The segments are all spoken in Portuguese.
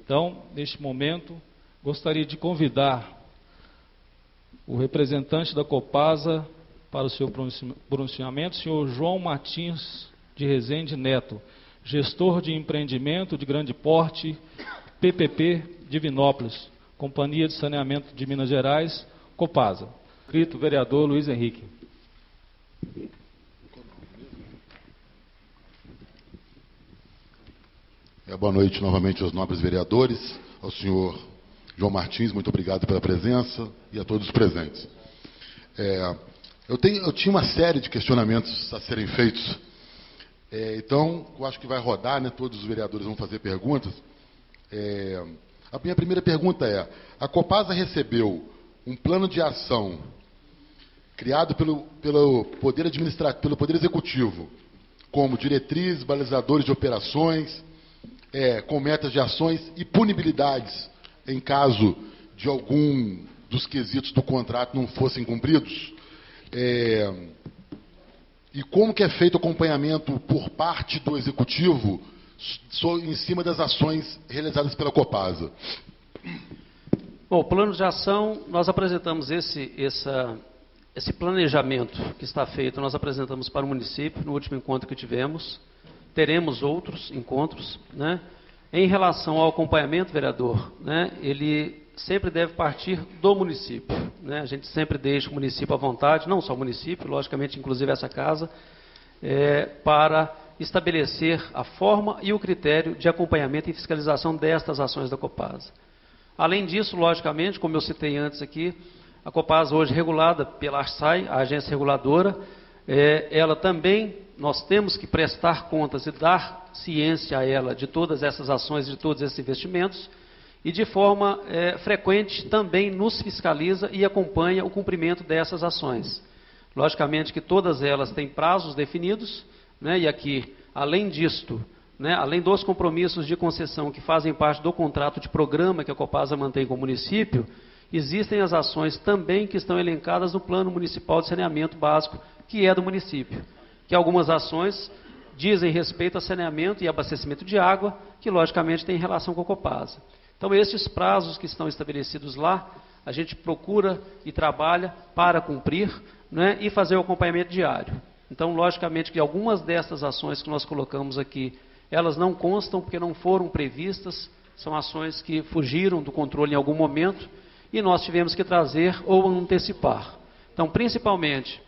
Então, neste momento, gostaria de convidar o representante da Copasa para o seu pronunciamento, senhor João Martins de Rezende Neto, gestor de empreendimento de grande porte, PPP Divinópolis, Companhia de Saneamento de Minas Gerais, Copasa. Escrito, vereador Luiz Henrique. Boa noite novamente aos nobres vereadores, ao senhor João Martins, muito obrigado pela presença, e a todos os presentes. Eu tinha uma série de questionamentos a serem feitos, então eu acho que vai rodar, né? Todos os vereadores vão fazer perguntas. A minha primeira pergunta é: a Copasa recebeu um plano de ação criado pelo Poder Administrativo, pelo Poder Executivo, como diretrizes, balizadores de operações, com metas de ações e punibilidades em caso de algum dos quesitos do contrato não fossem cumpridos? E como que é feito o acompanhamento por parte do Executivo em cima das ações realizadas pela Copasa? Bom, o plano de ação, nós apresentamos esse planejamento que está feito, nós apresentamos para o município no último encontro que tivemos. Teremos outros encontros, né? Em relação ao acompanhamento, vereador, né, ele sempre deve partir do município, né? A gente sempre deixa o município à vontade, não só o município, logicamente, inclusive essa casa, para estabelecer a forma e o critério de acompanhamento e fiscalização destas ações da Copasa. Além disso, logicamente, como eu citei antes aqui, a Copasa hoje regulada pela ARSAI, a agência reguladora, ela também, nós temos que prestar contas e dar ciência a ela de todas essas ações, de todos esses investimentos, e de forma frequente também nos fiscaliza e acompanha o cumprimento dessas ações. Logicamente que todas elas têm prazos definidos, né, e aqui, além disto, né, além dos compromissos de concessão que fazem parte do contrato de programa que a Copasa mantém com o município, existem as ações também que estão elencadas no Plano Municipal de Saneamento Básico, que é do município, que algumas ações dizem respeito a saneamento e abastecimento de água, que logicamente tem relação com a Copasa. Então, estes prazos que estão estabelecidos lá, a gente procura e trabalha para cumprir, né, e fazer o acompanhamento diário. Então, logicamente que algumas dessas ações que nós colocamos aqui, elas não constam porque não foram previstas, são ações que fugiram do controle em algum momento e nós tivemos que trazer ou antecipar. Então, principalmente,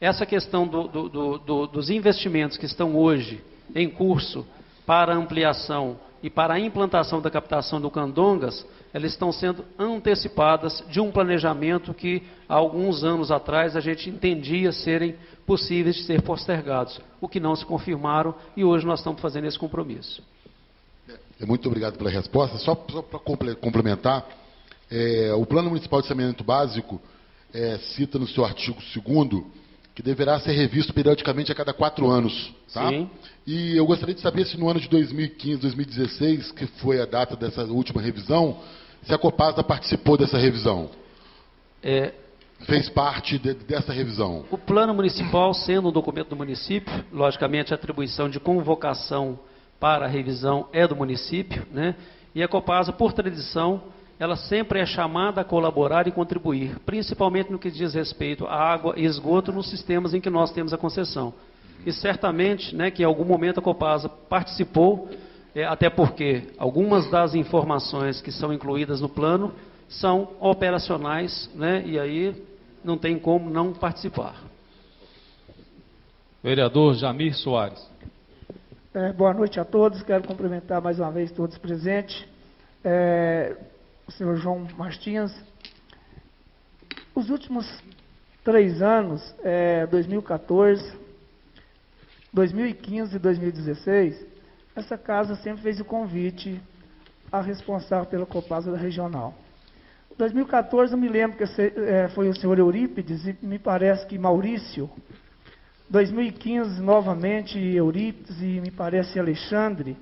essa questão dos investimentos que estão hoje em curso para ampliação e para a implantação da captação do Candongas, elas estão sendo antecipadas de um planejamento que, há alguns anos atrás, a gente entendia serem possíveis de ser postergados, o que não se confirmaram, e hoje nós estamos fazendo esse compromisso. Muito obrigado pela resposta. Só para complementar, o Plano Municipal de Saneamento Básico cita no seu artigo 2º que deverá ser revisto periodicamente a cada 4 anos. Tá? Sim. E eu gostaria de saber se no ano de 2015, 2016, que foi a data dessa última revisão, se a Copasa participou dessa revisão. Fez parte dessa revisão. O Plano Municipal, sendo um documento do município, logicamente a atribuição de convocação para a revisão é do município, né? E a Copasa, por tradição, ela sempre é chamada a colaborar e contribuir, principalmente no que diz respeito à água e esgoto nos sistemas em que nós temos a concessão. E certamente, né, que em algum momento a Copasa participou, até porque algumas das informações que são incluídas no plano são operacionais, né, e aí não tem como não participar. Vereador Jamir Soares. Boa noite a todos, quero cumprimentar mais uma vez todos presentes. O senhor João Martins. Os últimos 3 anos, 2014, 2015 e 2016, essa casa sempre fez o convite à responsável pela Copasa da Regional. Em 2014, eu me lembro que foi o senhor Eurípides e me parece que Maurício. 2015, novamente, Eurípides e me parece Alexandre.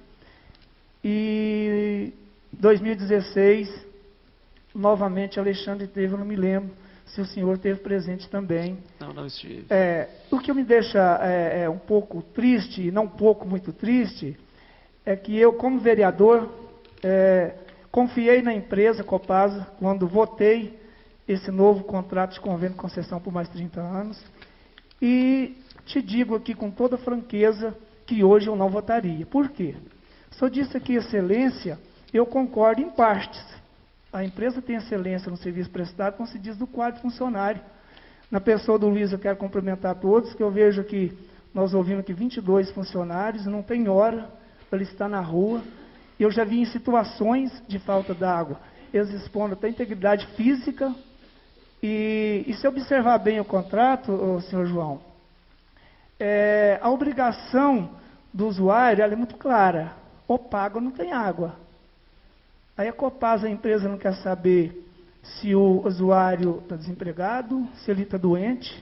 E 2016, novamente Alexandre teve, eu não me lembro se o senhor esteve presente também. Não estive. O que me deixa um pouco triste, e não um pouco, muito triste, é que eu, como vereador, Confiei na empresa Copasa quando votei esse novo contrato de convênio de concessão por mais 30 anos. E te digo aqui com toda franqueza que hoje eu não votaria. Por quê? O senhor disse aqui excelência, eu concordo em partes. A empresa tem excelência no serviço prestado, como se diz, do quadro funcionário. Na pessoa do Luiz, eu quero cumprimentar todos, que eu vejo que nós ouvimos aqui 22 funcionários, não tem hora para ele estar na rua. Eu já vi em situações de falta d'água, eles expondo até integridade física. E se observar bem o contrato, senhor João, a obrigação do usuário ela é muito clara. Ou paga ou não tem água. Aí a Copasa, a empresa não quer saber se o usuário está desempregado, se ele está doente,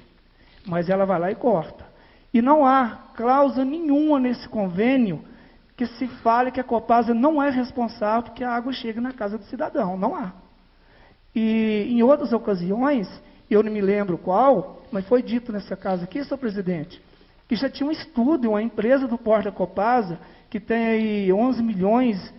mas ela vai lá e corta. E não há cláusula nenhuma nesse convênio que se fale que a Copasa não é responsável porque a água chega na casa do cidadão. Não há. E em outras ocasiões, eu não me lembro qual, mas foi dito nessa casa aqui, senhor presidente, que já tinha um estudo, uma empresa do porte da Copasa, que tem aí 11 milhões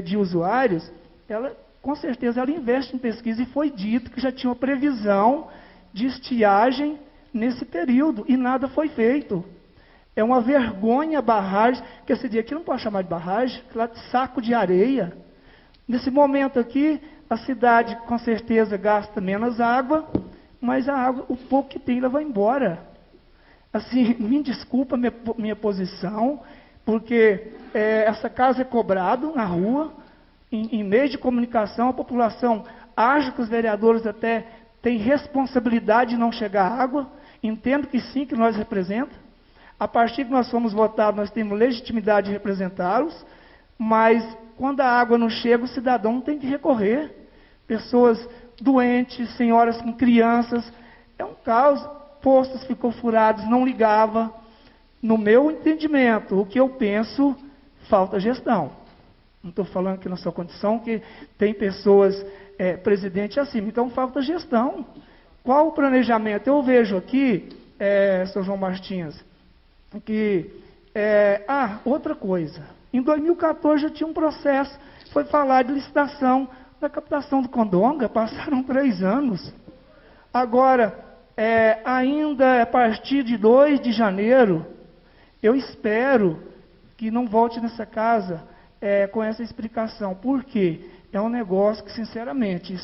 de usuários, ela, com certeza, ela investe em pesquisa e foi dito que já tinha uma previsão de estiagem nesse período, e nada foi feito. É uma vergonha a barragem, que esse dia aqui não pode chamar de barragem, lá de saco de areia. Nesse momento aqui, a cidade com certeza gasta menos água, mas a água, o pouco que tem, ela vai embora. Assim, me desculpa minha posição, porque essa casa é cobrado na rua, em meio de comunicação, a população acha que os vereadores até têm responsabilidade de não chegar água, entendo que sim, que nós representamos. A partir que nós fomos votados, nós temos legitimidade de representá-los, mas quando a água não chega, o cidadão tem que recorrer. Pessoas doentes, senhoras com crianças, é um caos. Postos ficou furados, não ligava. No meu entendimento, o que eu penso, falta gestão. Não estou falando aqui na sua condição, que tem pessoas, presidente acima, então falta gestão. Qual o planejamento? Eu vejo aqui, Sr. João Martins, que, outra coisa, em 2014 já tinha um processo, foi falar de licitação da captação do Condonga, passaram 3 anos. Agora, ainda a partir de 2 de janeiro, eu espero que não volte nessa casa com essa explicação. Por quê? É um negócio que, sinceramente,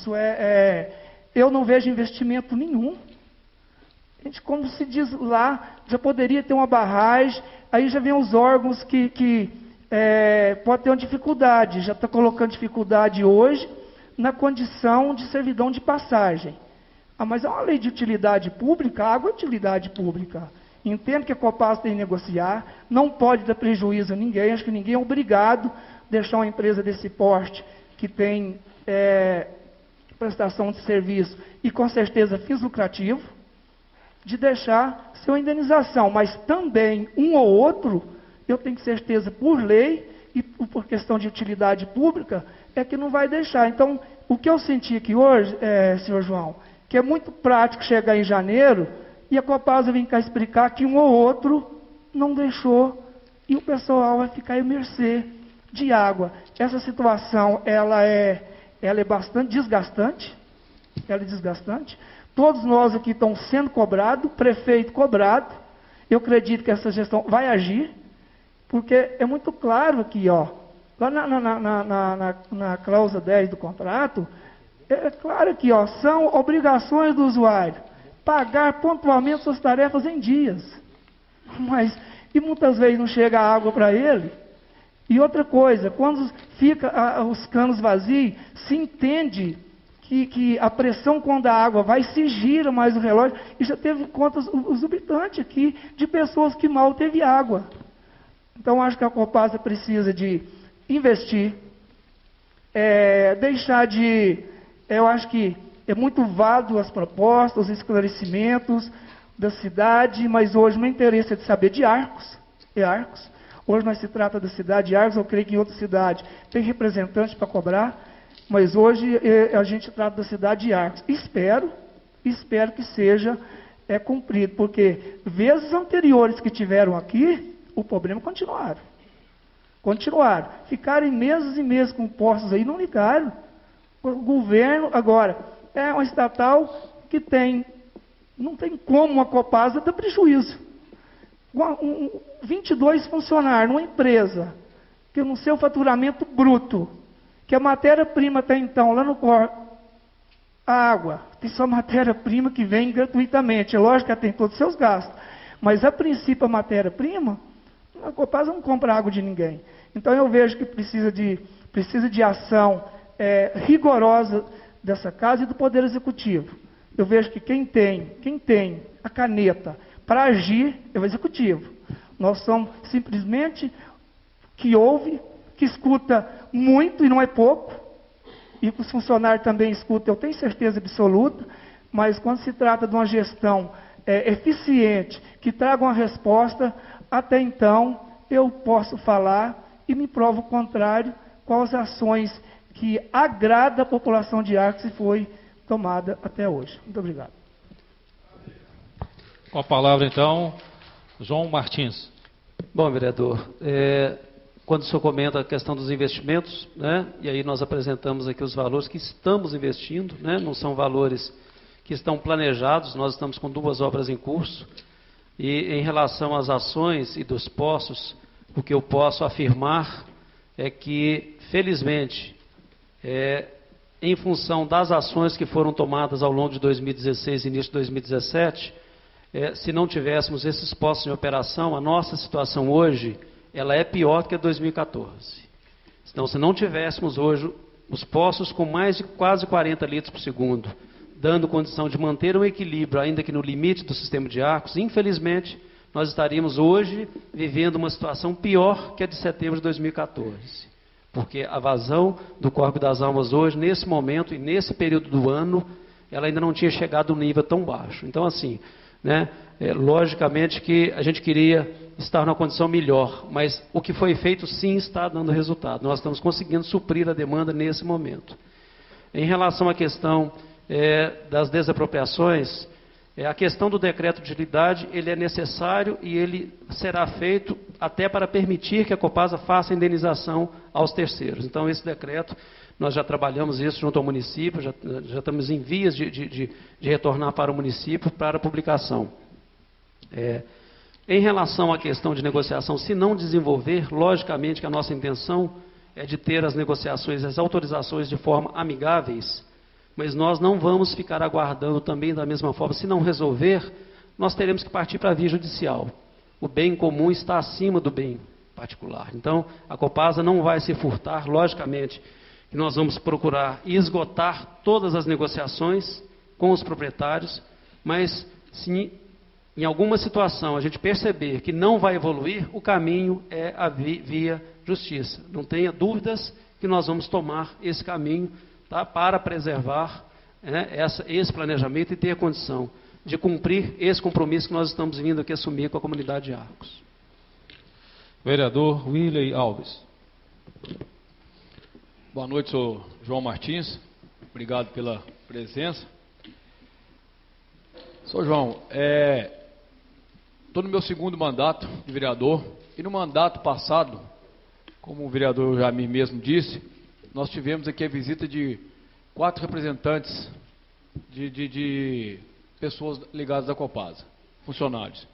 eu não vejo investimento nenhum. Gente, como se diz lá, já poderia ter uma barragem, aí já vem os órgãos que pode ter uma dificuldade, já está colocando dificuldade hoje na condição de servidão de passagem. Mas é uma lei de utilidade pública, a água é utilidade pública. Entendo que a Copasa tem que negociar, não pode dar prejuízo a ninguém, acho que ninguém é obrigado a deixar uma empresa desse porte, que tem prestação de serviço e com certeza fins lucrativos, de deixar sua indenização, mas também um ou outro, eu tenho certeza por lei e por questão de utilidade pública, que não vai deixar. Então, o que eu senti aqui hoje, senhor João, que é muito prático chegar em janeiro e a Copasa vem cá explicar que um ou outro não deixou e o pessoal vai ficar à mercê de água. Essa situação, ela é bastante desgastante, Todos nós aqui estamos sendo cobrados, prefeito cobrado. Eu acredito que essa gestão vai agir, porque é muito claro aqui, ó, lá na cláusula 10 do contrato, é claro aqui, ó, são obrigações do usuário pagar pontualmente suas tarefas em dias. E muitas vezes não chega a água para ele. E outra coisa, quando fica os canos vazios, se entende que a pressão quando a água vai, se gira mais o relógio, e já teve contas exorbitantes aqui de pessoas que mal teve água. Então, acho que a Copasa precisa de investir, deixar de... Eu acho que é muito válido as propostas, os esclarecimentos da cidade, mas hoje o meu interesse é de saber de Arcos. Hoje nós se trata da cidade de Arcos, eu creio que em outra cidade tem representante para cobrar, mas hoje a gente trata da cidade de Arcos. Espero que seja cumprido, porque vezes anteriores que tiveram aqui, o problema continuaram. Continuaram. Ficarem meses e meses com postos aí, não ligaram. O governo, agora, é uma estatal que não tem como uma Copasa dar prejuízo. 22 funcionários numa empresa, que no seu faturamento bruto, que a matéria-prima até então, lá no a água, tem só matéria-prima que vem gratuitamente. É lógico que ela tem todos os seus gastos. Mas, a princípio, a matéria-prima, a Copasa não compra água de ninguém. Então, eu vejo que precisa de ação rigorosa dessa casa e do Poder Executivo. Eu vejo que quem tem a caneta para agir é o Executivo. Nós somos simplesmente que ouve, que escuta muito e não é pouco, e que os funcionários também escutam, eu tenho certeza absoluta, mas quando se trata de uma gestão eficiente, que traga uma resposta, até então eu posso falar e me provo o contrário com as ações que agrada a população de Arcos e foi tomada até hoje. Muito obrigado. Com a palavra, então, João Martins. Bom, vereador, quando o senhor comenta a questão dos investimentos, né, e aí nós apresentamos aqui os valores que estamos investindo, né, não são valores que estão planejados, nós estamos com 2 obras em curso, e em relação às ações e dos postos, o que eu posso afirmar é que, felizmente, em função das ações que foram tomadas ao longo de 2016 e início de 2017, se não tivéssemos esses postos em operação, a nossa situação hoje, ela é pior do que a 2014. Então, se não tivéssemos hoje os postos com mais de quase 40 litros por segundo, dando condição de manter um equilíbrio, ainda que no limite do sistema de Arcos, infelizmente, nós estaríamos hoje vivendo uma situação pior que a de setembro de 2014. Porque a vazão do Córrego das Almas hoje, nesse momento e nesse período do ano, ela ainda não tinha chegado a um nível tão baixo. Então, assim, né, logicamente que a gente queria estar numa condição melhor, mas o que foi feito sim está dando resultado. Nós estamos conseguindo suprir a demanda nesse momento. Em relação à questão das desapropriações, a questão do decreto de utilidade, ele é necessário e ele será feito até para permitir que a Copasa faça a indenização aos terceiros. Então, esse decreto, nós já trabalhamos isso junto ao município, já estamos em vias de retornar para o município para a publicação. Em relação à questão de negociação, se não desenvolver, logicamente que a nossa intenção é de ter as negociações, as autorizações de forma amigáveis, mas nós não vamos ficar aguardando também da mesma forma. Se não resolver, nós teremos que partir para a via judicial. O bem comum está acima do bem particular. Então, a Copasa não vai se furtar, logicamente, que nós vamos procurar esgotar todas as negociações com os proprietários, mas se em alguma situação a gente perceber que não vai evoluir, o caminho é a via justiça. Não tenha dúvidas que nós vamos tomar esse caminho, tá, para preservar esse planejamento e ter a condição de cumprir esse compromisso que nós estamos vindo aqui assumir com a comunidade de Arcos. Vereador Willey Alves. Boa noite, sou João Martins. Obrigado pela presença. Sou João, estou no meu 2º mandato de vereador e no mandato passado, como o vereador Jamir mesmo disse, nós tivemos aqui a visita de 4 representantes de pessoas ligadas à Copasa, funcionários.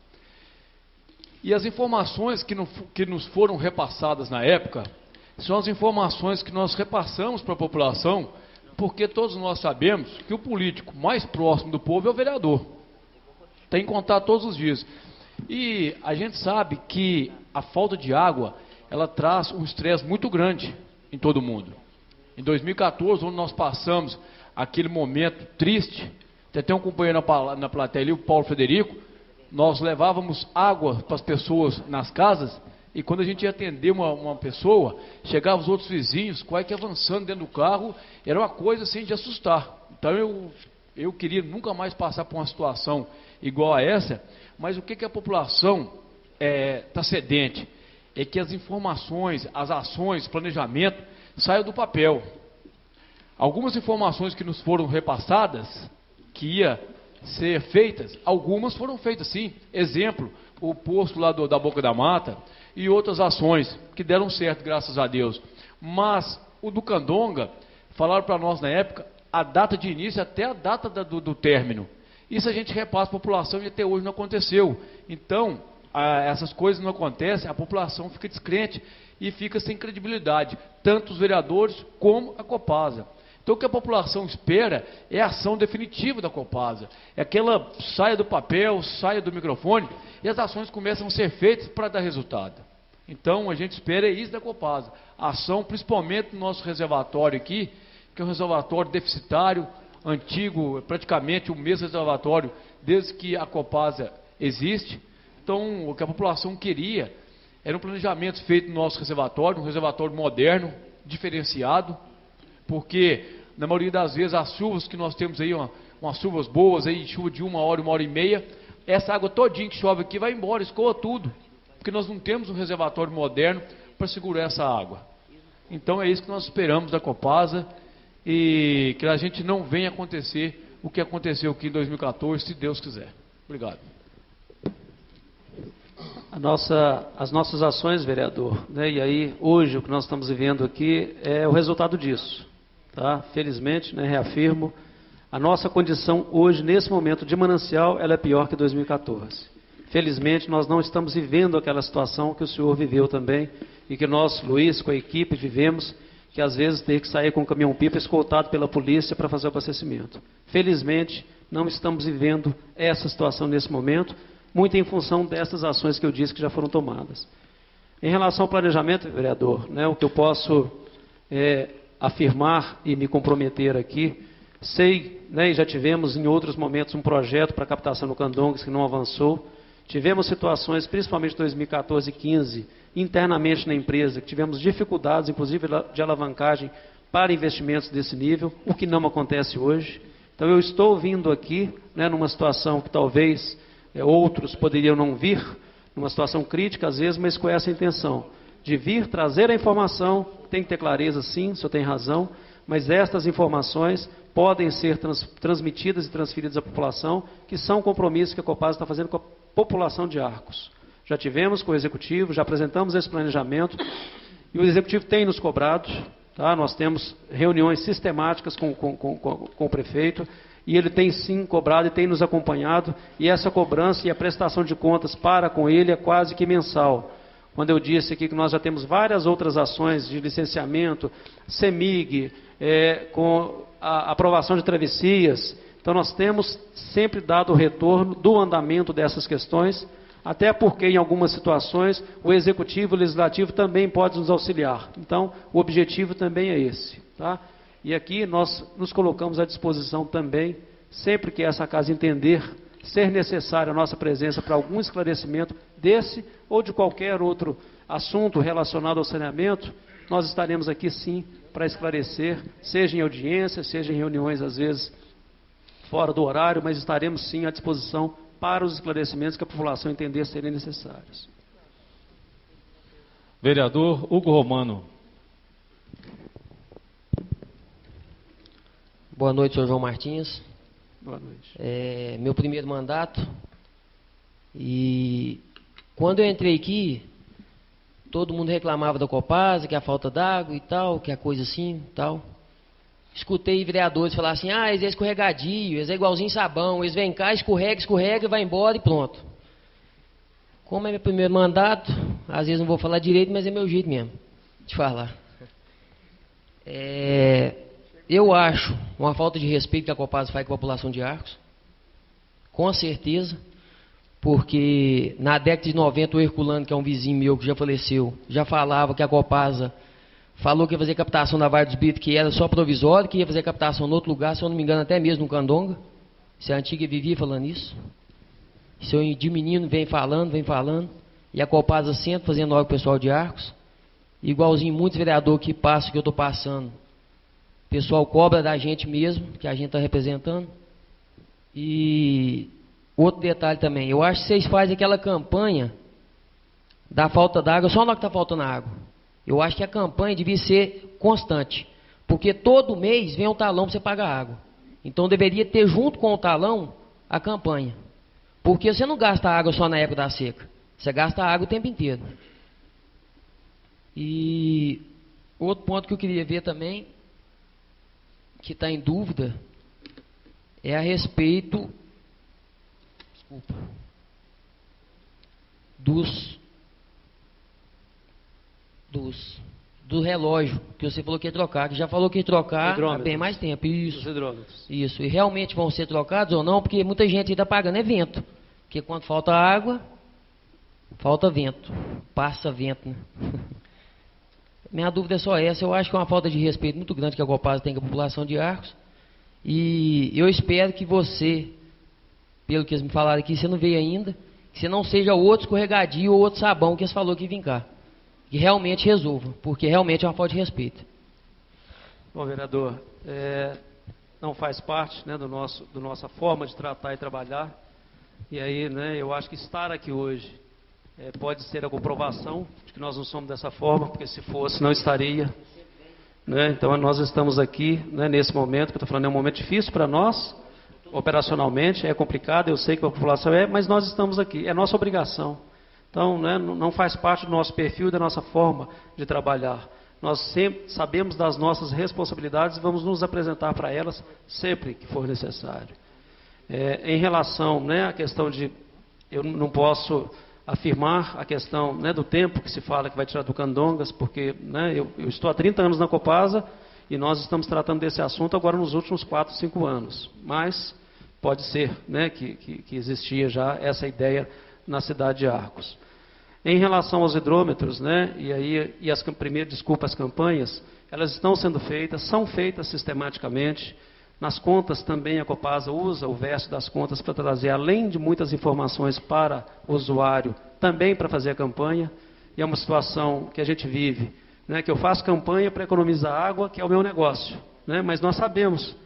E as informações que nos foram repassadas na época são as informações que nós repassamos para a população, porque todos nós sabemos que o político mais próximo do povo é o vereador. Tem contato todos os dias. E a gente sabe que a falta de água, ela traz um estresse muito grande em todo mundo. Em 2014, onde nós passamos aquele momento triste, tem um companheiro na plateia ali, o Paulo Frederico, nós levávamos água para as pessoas nas casas, e quando a gente ia atender uma pessoa, chegavam os outros vizinhos, quase que avançando dentro do carro, era uma coisa assim de assustar. Então eu queria nunca mais passar por uma situação igual a essa, mas o que a população está sedente? É que as informações, as ações, planejamento saiam do papel. Algumas informações que nos foram repassadas, que ia ser feitas, algumas foram feitas sim. Exemplo, o posto lá da Boca da Mata, e outras ações que deram certo, graças a Deus. Mas o do Candonga, falaram para nós na época, a data de início até a data do término. Isso a gente repassa à população e até hoje não aconteceu. Então, essas coisas não acontecem, a população fica descrente e fica sem credibilidade, tanto os vereadores como a Copasa. Então o que a população espera é a ação definitiva da Copasa, é que ela saia do papel, saia do microfone e as ações começam a ser feitas para dar resultado. Então a gente espera isso da Copasa, a ação principalmente no nosso reservatório aqui, que é um reservatório deficitário, antigo, praticamente o mesmo reservatório desde que a Copasa existe. Então o que a população queria era um planejamento feito no nosso reservatório, um reservatório moderno, diferenciado, porque na maioria das vezes as chuvas que nós temos aí, umas chuvas boas, aí, chuva de 1 hora e meia, essa água todinha que chove aqui vai embora, escoa tudo, porque nós não temos um reservatório moderno para segurar essa água. Então é isso que nós esperamos da Copasa e que a gente não venha acontecer o que aconteceu aqui em 2014, se Deus quiser. Obrigado. As nossas ações, vereador, né, e aí hoje o que nós estamos vivendo aqui é o resultado disso. Tá? Felizmente, né, reafirmo, a nossa condição hoje, nesse momento de manancial, ela é pior que 2014. Felizmente, nós não estamos vivendo aquela situação que o senhor viveu também, e que nós, Luiz, com a equipe, vivemos, que às vezes tem que sair com um caminhão-pipa escoltado pela polícia para fazer o abastecimento. Felizmente, não estamos vivendo essa situação nesse momento, muito em função dessas ações que eu disse que já foram tomadas. Em relação ao planejamento, vereador, né, o que eu posso afirmar e me comprometer aqui, sei, né, e já tivemos em outros momentos um projeto para captação no Candongas que não avançou, tivemos situações, principalmente em 2014 e 2015, internamente na empresa, que tivemos dificuldades, inclusive de alavancagem para investimentos desse nível, o que não acontece hoje. Então eu estou vindo aqui, né, numa situação que talvez outros poderiam não vir, numa situação crítica às vezes, mas com essa intenção de vir trazer a informação, tem que ter clareza sim, o senhor tem razão, mas estas informações podem ser transmitidas e transferidas à população, que são compromissos que a Copasa está fazendo com a população de Arcos. Já tivemos com o Executivo, já apresentamos esse planejamento, e o Executivo tem nos cobrado, tá? Nós temos reuniões sistemáticas com o prefeito, e ele tem sim cobrado e tem nos acompanhado, e essa cobrança e a prestação de contas para com ele é quase que mensal. Quando eu disse aqui que nós já temos várias outras ações de licenciamento, CEMIG, com a aprovação de travessias, então nós temos sempre dado o retorno do andamento dessas questões, até porque em algumas situações o Executivo e o Legislativo também podem nos auxiliar. Então o objetivo também é esse, tá? E aqui nós nos colocamos à disposição também, sempre que essa casa entender ser necessária a nossa presença para algum esclarecimento desse ou de qualquer outro assunto relacionado ao saneamento, nós estaremos aqui sim para esclarecer, seja em audiência, seja em reuniões às vezes fora do horário, mas estaremos sim à disposição para os esclarecimentos que a população entender serem necessários. Vereador Hugo Romano. Boa noite, senhor João Martins. Boa noite. Meu primeiro mandato, e quando eu entrei aqui, todo mundo reclamava da Copasa, que a falta d'água e tal, que a coisa assim e tal. Escutei vereadores falar assim, eles é escorregadio, eles é igualzinho sabão, eles vêm cá, escorrega, vai embora e pronto. Como é meu primeiro mandato, às vezes não vou falar direito, mas é meu jeito mesmo de falar. Eu acho uma falta de respeito que a Copasa faz com a população de Arcos, com certeza, porque na década de 90 o Herculano, que é um vizinho meu que já faleceu, já falava que a Copasa falou que ia fazer captação na Vale dos Britos, que era só provisório, que ia fazer captação em outro lugar, se eu não me engano até mesmo no Candonga. Se a antiga vivia falando isso. Se eu de menino vem falando, e a Copasa sempre fazendo hora com o pessoal de Arcos, igualzinho muitos vereadores que passam, que eu estou passando. O pessoal cobra da gente mesmo, que a gente está representando. E outro detalhe também, eu acho que vocês fazem aquela campanha da falta d'água, só na hora que está faltando água. Eu acho que a campanha devia ser constante, porque todo mês vem um talão para você pagar água. Então deveria ter junto com o talão a campanha. Porque você não gasta água só na época da seca, você gasta água o tempo inteiro. E outro ponto que eu queria ver também, que está em dúvida, é a respeito do relógio, que você falou que ia trocar, que já falou que ia trocar há bem mais tempo. Isso. Isso. E realmente vão ser trocados ou não? Porque muita gente está pagando é vento. Porque quando falta água, falta vento. Passa vento, né? Minha dúvida é só essa. Eu acho que é uma falta de respeito muito grande que a Copasa tem com a população de Arcos. E eu espero que você, pelo que eles me falaram aqui, você não veio ainda, que você não seja outro escorregadio ou outro sabão que eles falaram que ia vir cá. Que realmente resolva, porque realmente é uma falta de respeito. Bom, vereador, não faz parte, né, da nossa forma de tratar e trabalhar. E aí, né, eu acho que estar aqui hoje pode ser a comprovação de que nós não somos dessa forma, porque se fosse, não estaria. Né? Então, nós estamos aqui, né, nesse momento, que eu estou falando, é um momento difícil para nós, operacionalmente, é complicado, eu sei que a população mas nós estamos aqui, é nossa obrigação. Então, né, não faz parte do nosso perfil, da nossa forma de trabalhar. Nós sempre sabemos das nossas responsabilidades e vamos nos apresentar para elas sempre que for necessário. Em relação, né, à questão de... Eu não posso afirmar a questão, né, do tempo que se fala que vai tirar do Candongas, porque, né, eu estou há 30 anos na Copasa e nós estamos tratando desse assunto agora nos últimos 4, 5 anos. Mas pode ser, né, que existia já essa ideia na cidade de Arcos. Em relação aos hidrômetros, né, as campanhas, elas estão sendo feitas, são feitas sistematicamente. Nas contas também a Copasa usa o verso das contas para trazer, além de muitas informações para o usuário, também para fazer a campanha. E é uma situação que a gente vive, né, que eu faço campanha para economizar água, que é o meu negócio. Né, mas nós sabemos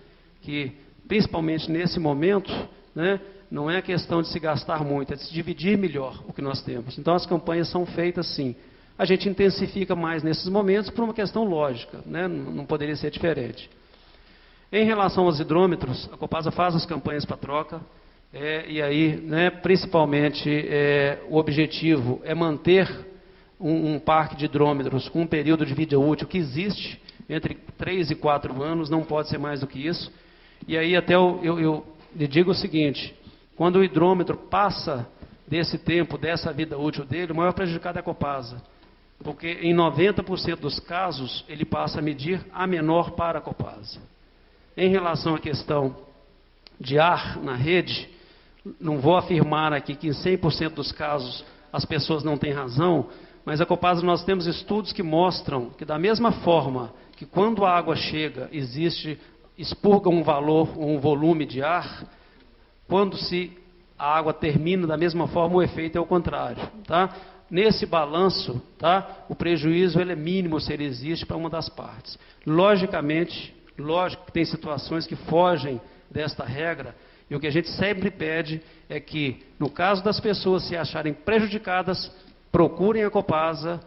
que, principalmente nesse momento, né, não é questão de se gastar muito, é de se dividir melhor o que nós temos. Então, as campanhas são feitas sim. A gente intensifica mais nesses momentos por uma questão lógica, né? Não poderia ser diferente. Em relação aos hidrômetros, a Copasa faz as campanhas para troca, e aí, né, principalmente, o objetivo é manter um parque de hidrômetros com um período de vida útil que existe, entre 3 e 4 anos, não pode ser mais do que isso. E aí até eu lhe digo o seguinte: quando o hidrômetro passa desse tempo, dessa vida útil dele, o maior prejudicado é a Copasa. Porque em 90% dos casos, ele passa a medir a menor para a Copasa. Em relação à questão de ar na rede, não vou afirmar aqui que em 100% dos casos as pessoas não têm razão, mas a Copasa nós temos estudos que mostram que da mesma forma que quando a água chega, expurga um volume de ar, quando a água termina da mesma forma, o efeito é o contrário. Tá? Nesse balanço, tá, o prejuízo ele é mínimo se ele existe para uma das partes. Lógico que tem situações que fogem desta regra, e o que a gente sempre pede é que, no caso das pessoas se acharem prejudicadas, procurem a Copasa,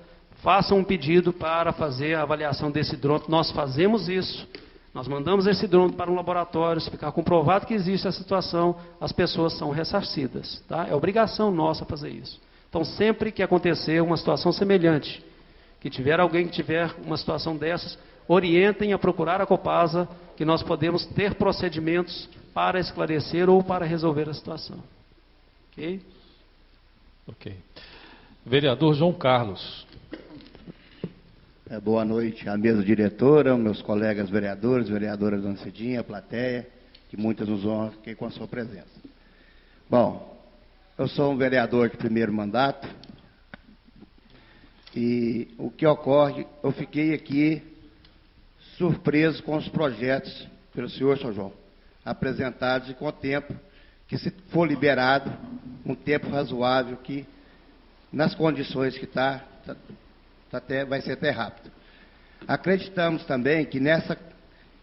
façam um pedido para fazer a avaliação desse hidrômetro. Nós fazemos isso. Nós mandamos esse hidrômetro para um laboratório, se ficar comprovado que existe essa situação, as pessoas são ressarcidas. Tá? É obrigação nossa fazer isso. Então, sempre que acontecer uma situação semelhante, que tiver alguém que tiver uma situação dessas, orientem a procurar a Copasa, que nós podemos ter procedimentos para esclarecer ou para resolver a situação. Ok? Ok. Vereador João Carlos. Boa noite à mesa diretora, meus colegas vereadores, vereadoras Dona Cidinha, plateia, que muitas nos honram aqui com a sua presença. Bom, eu sou um vereador de primeiro mandato e o que ocorre, eu fiquei aqui surpreso com os projetos pelo senhor São João, apresentados e com o tempo que se for liberado, um tempo razoável que, nas condições que vai ser até rápido. Acreditamos também que nessa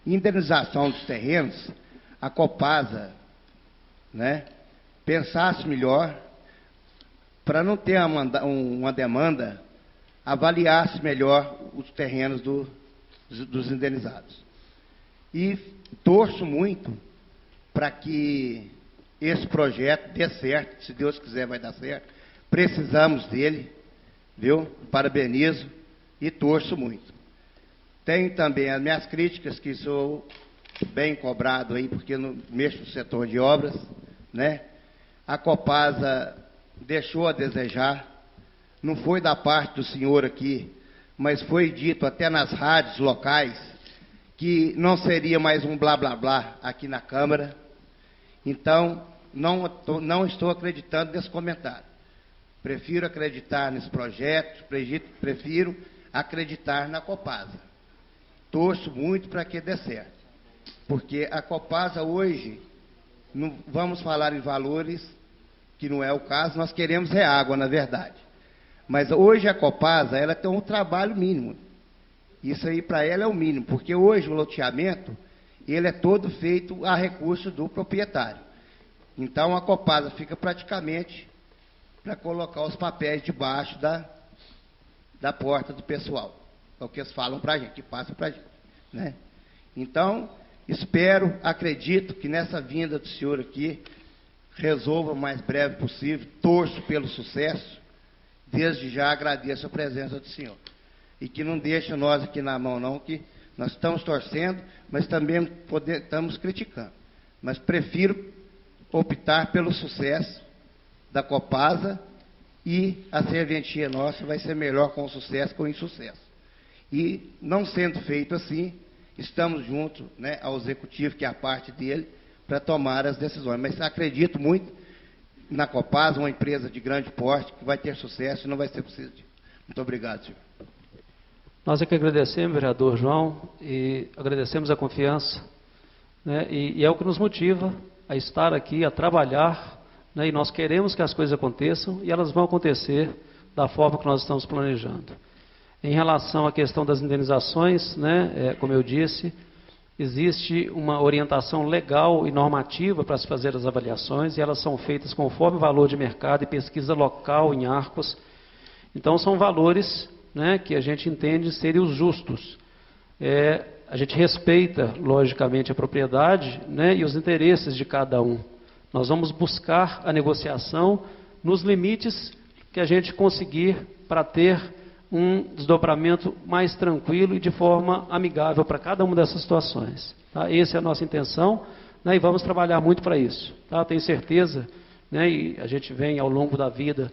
indenização dos terrenos, a Copasa, né, pensasse melhor para não ter uma demanda, avaliasse melhor os terrenos dos indenizados. E torço muito para que esse projeto dê certo, se Deus quiser vai dar certo. Precisamos dele, viu? Parabenizo e torço muito. Tenho também as minhas críticas, que sou bem cobrado aí, porque eu não mexo no setor de obras, né? A Copasa deixou a desejar, não foi da parte do senhor aqui, mas foi dito até nas rádios locais que não seria mais um blá blá blá aqui na Câmara. Então, não estou acreditando nesse comentário. Prefiro acreditar nesse projeto, prefiro acreditar na Copasa. Torço muito para que dê certo. Porque a Copasa hoje, não vamos falar em valores, que não é o caso, nós queremos água, na verdade. Mas hoje a Copasa, ela tem um trabalho mínimo. Isso aí para ela é o mínimo, porque hoje o loteamento, ele é todo feito a recurso do proprietário. Então a Copasa fica praticamente para colocar os papéis debaixo da porta do pessoal. É o que eles falam para a gente, que passam para a gente, né? Então, espero, acredito que nessa vinda do senhor aqui, resolva o mais breve possível, torço pelo sucesso, desde já agradeço a presença do senhor. E que não deixe nós aqui na mão não, que nós estamos torcendo, mas também estamos criticando. Mas prefiro optar pelo sucesso da Copasa, e a serventia nossa vai ser melhor com sucesso que com insucesso. E, não sendo feito assim, estamos juntos, né, ao executivo, que é a parte dele, para tomar as decisões. Mas acredito muito na Copasa, uma empresa de grande porte, que vai ter sucesso e não vai ser possível. Muito obrigado, senhor. Nós é que agradecemos, vereador João, e agradecemos a confiança, né, e é o que nos motiva a estar aqui, a trabalhar, né, e nós queremos que as coisas aconteçam, e elas vão acontecer da forma que nós estamos planejando. Em relação à questão das indenizações, né, como eu disse, existe uma orientação legal e normativa para se fazer as avaliações, e elas são feitas conforme o valor de mercado e pesquisa local em Arcos. Então, são valores, né, que a gente entende serem os justos. A gente respeita, logicamente, a propriedade, né, e os interesses de cada um. Nós vamos buscar a negociação nos limites que a gente conseguir para ter um desdobramento mais tranquilo e de forma amigável para cada uma dessas situações. Tá? Essa é a nossa intenção, né, e vamos trabalhar muito para isso. Tá? Tenho certeza, né, e a gente vem ao longo da vida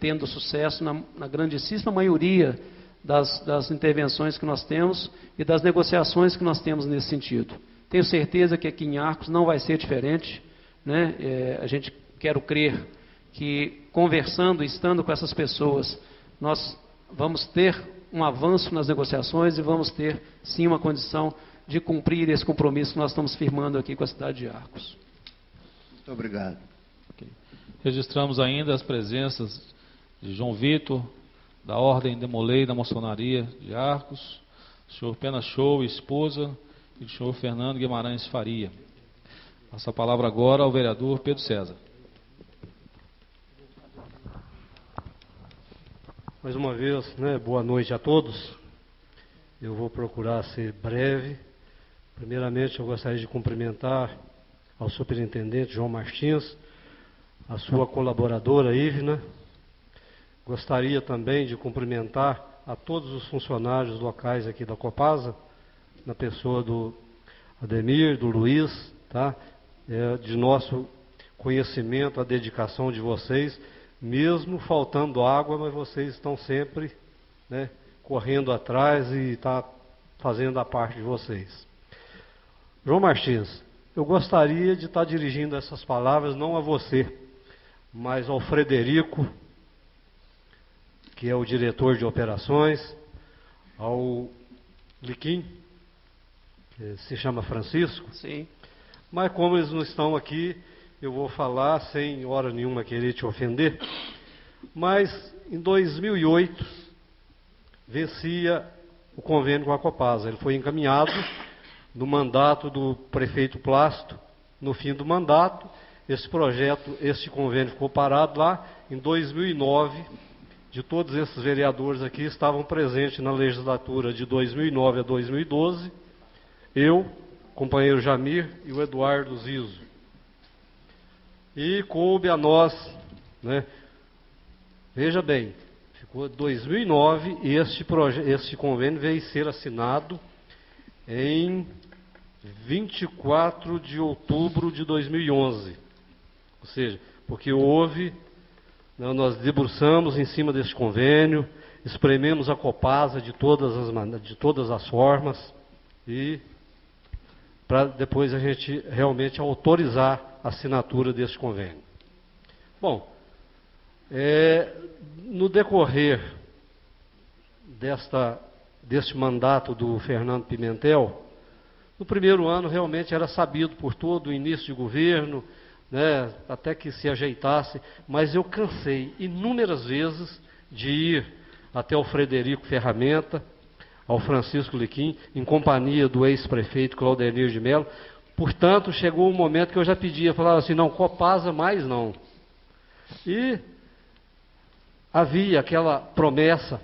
tendo sucesso na grandíssima maioria das intervenções que nós temos e das negociações que nós temos nesse sentido. Tenho certeza que aqui em Arcos não vai ser diferente, né? A gente quero crer que conversando, estando com essas pessoas, nós vamos ter um avanço nas negociações e vamos ter sim uma condição de cumprir esse compromisso que nós estamos firmando aqui com a cidade de Arcos. Muito obrigado. Okay. Registramos ainda as presenças de João Vitor, da Ordem Demolei da Maçonaria de Arcos, do senhor Pena Show, esposa, e do senhor Fernando Guimarães Faria. Passo a palavra agora ao vereador Pedro César. Mais uma vez, né, boa noite a todos. Eu vou procurar ser breve. Primeiramente, eu gostaria de cumprimentar ao superintendente João Martins, a sua colaboradora Ivna. Gostaria também de cumprimentar a todos os funcionários locais aqui da Copasa, na pessoa do Ademir, do Luiz, tá? De nosso conhecimento, a dedicação de vocês, mesmo faltando água, mas vocês estão sempre, né, correndo atrás e tá fazendo a parte de vocês. João Martins, eu gostaria de estar dirigindo essas palavras não a você, mas ao Frederico, que é o diretor de operações, ao Liquim, que se chama Francisco. Sim. Mas como eles não estão aqui, eu vou falar sem hora nenhuma querer te ofender. Mas em 2008 vencia o convênio com a Copasa. Ele foi encaminhado no mandato do prefeito Plácido. No fim do mandato, este convênio ficou parado lá. Em 2009, de todos esses vereadores aqui, estavam presentes na legislatura de 2009 a 2012, eu, o companheiro Jamir e o Eduardo Zizo. E coube a nós, né? Veja bem, 2009, este convênio veio ser assinado em 24 de outubro de 2011. Ou seja, porque houve, nós debruçamos em cima deste convênio, esprememos a Copasa de todas as formas, e para depois a gente realmente autorizar a assinatura deste convênio. Bom, no decorrer deste mandato do Fernando Pimentel, no primeiro ano realmente era sabido por todo o início de governo, né, até que se ajeitasse, mas eu cansei inúmeras vezes de ir até o Frederico Ferramenta, ao Francisco Liquim, em companhia do ex-prefeito Claudenir de Mello. Portanto, chegou um momento que eu já pedia, falava assim, não, Copasa mais não. E havia aquela promessa,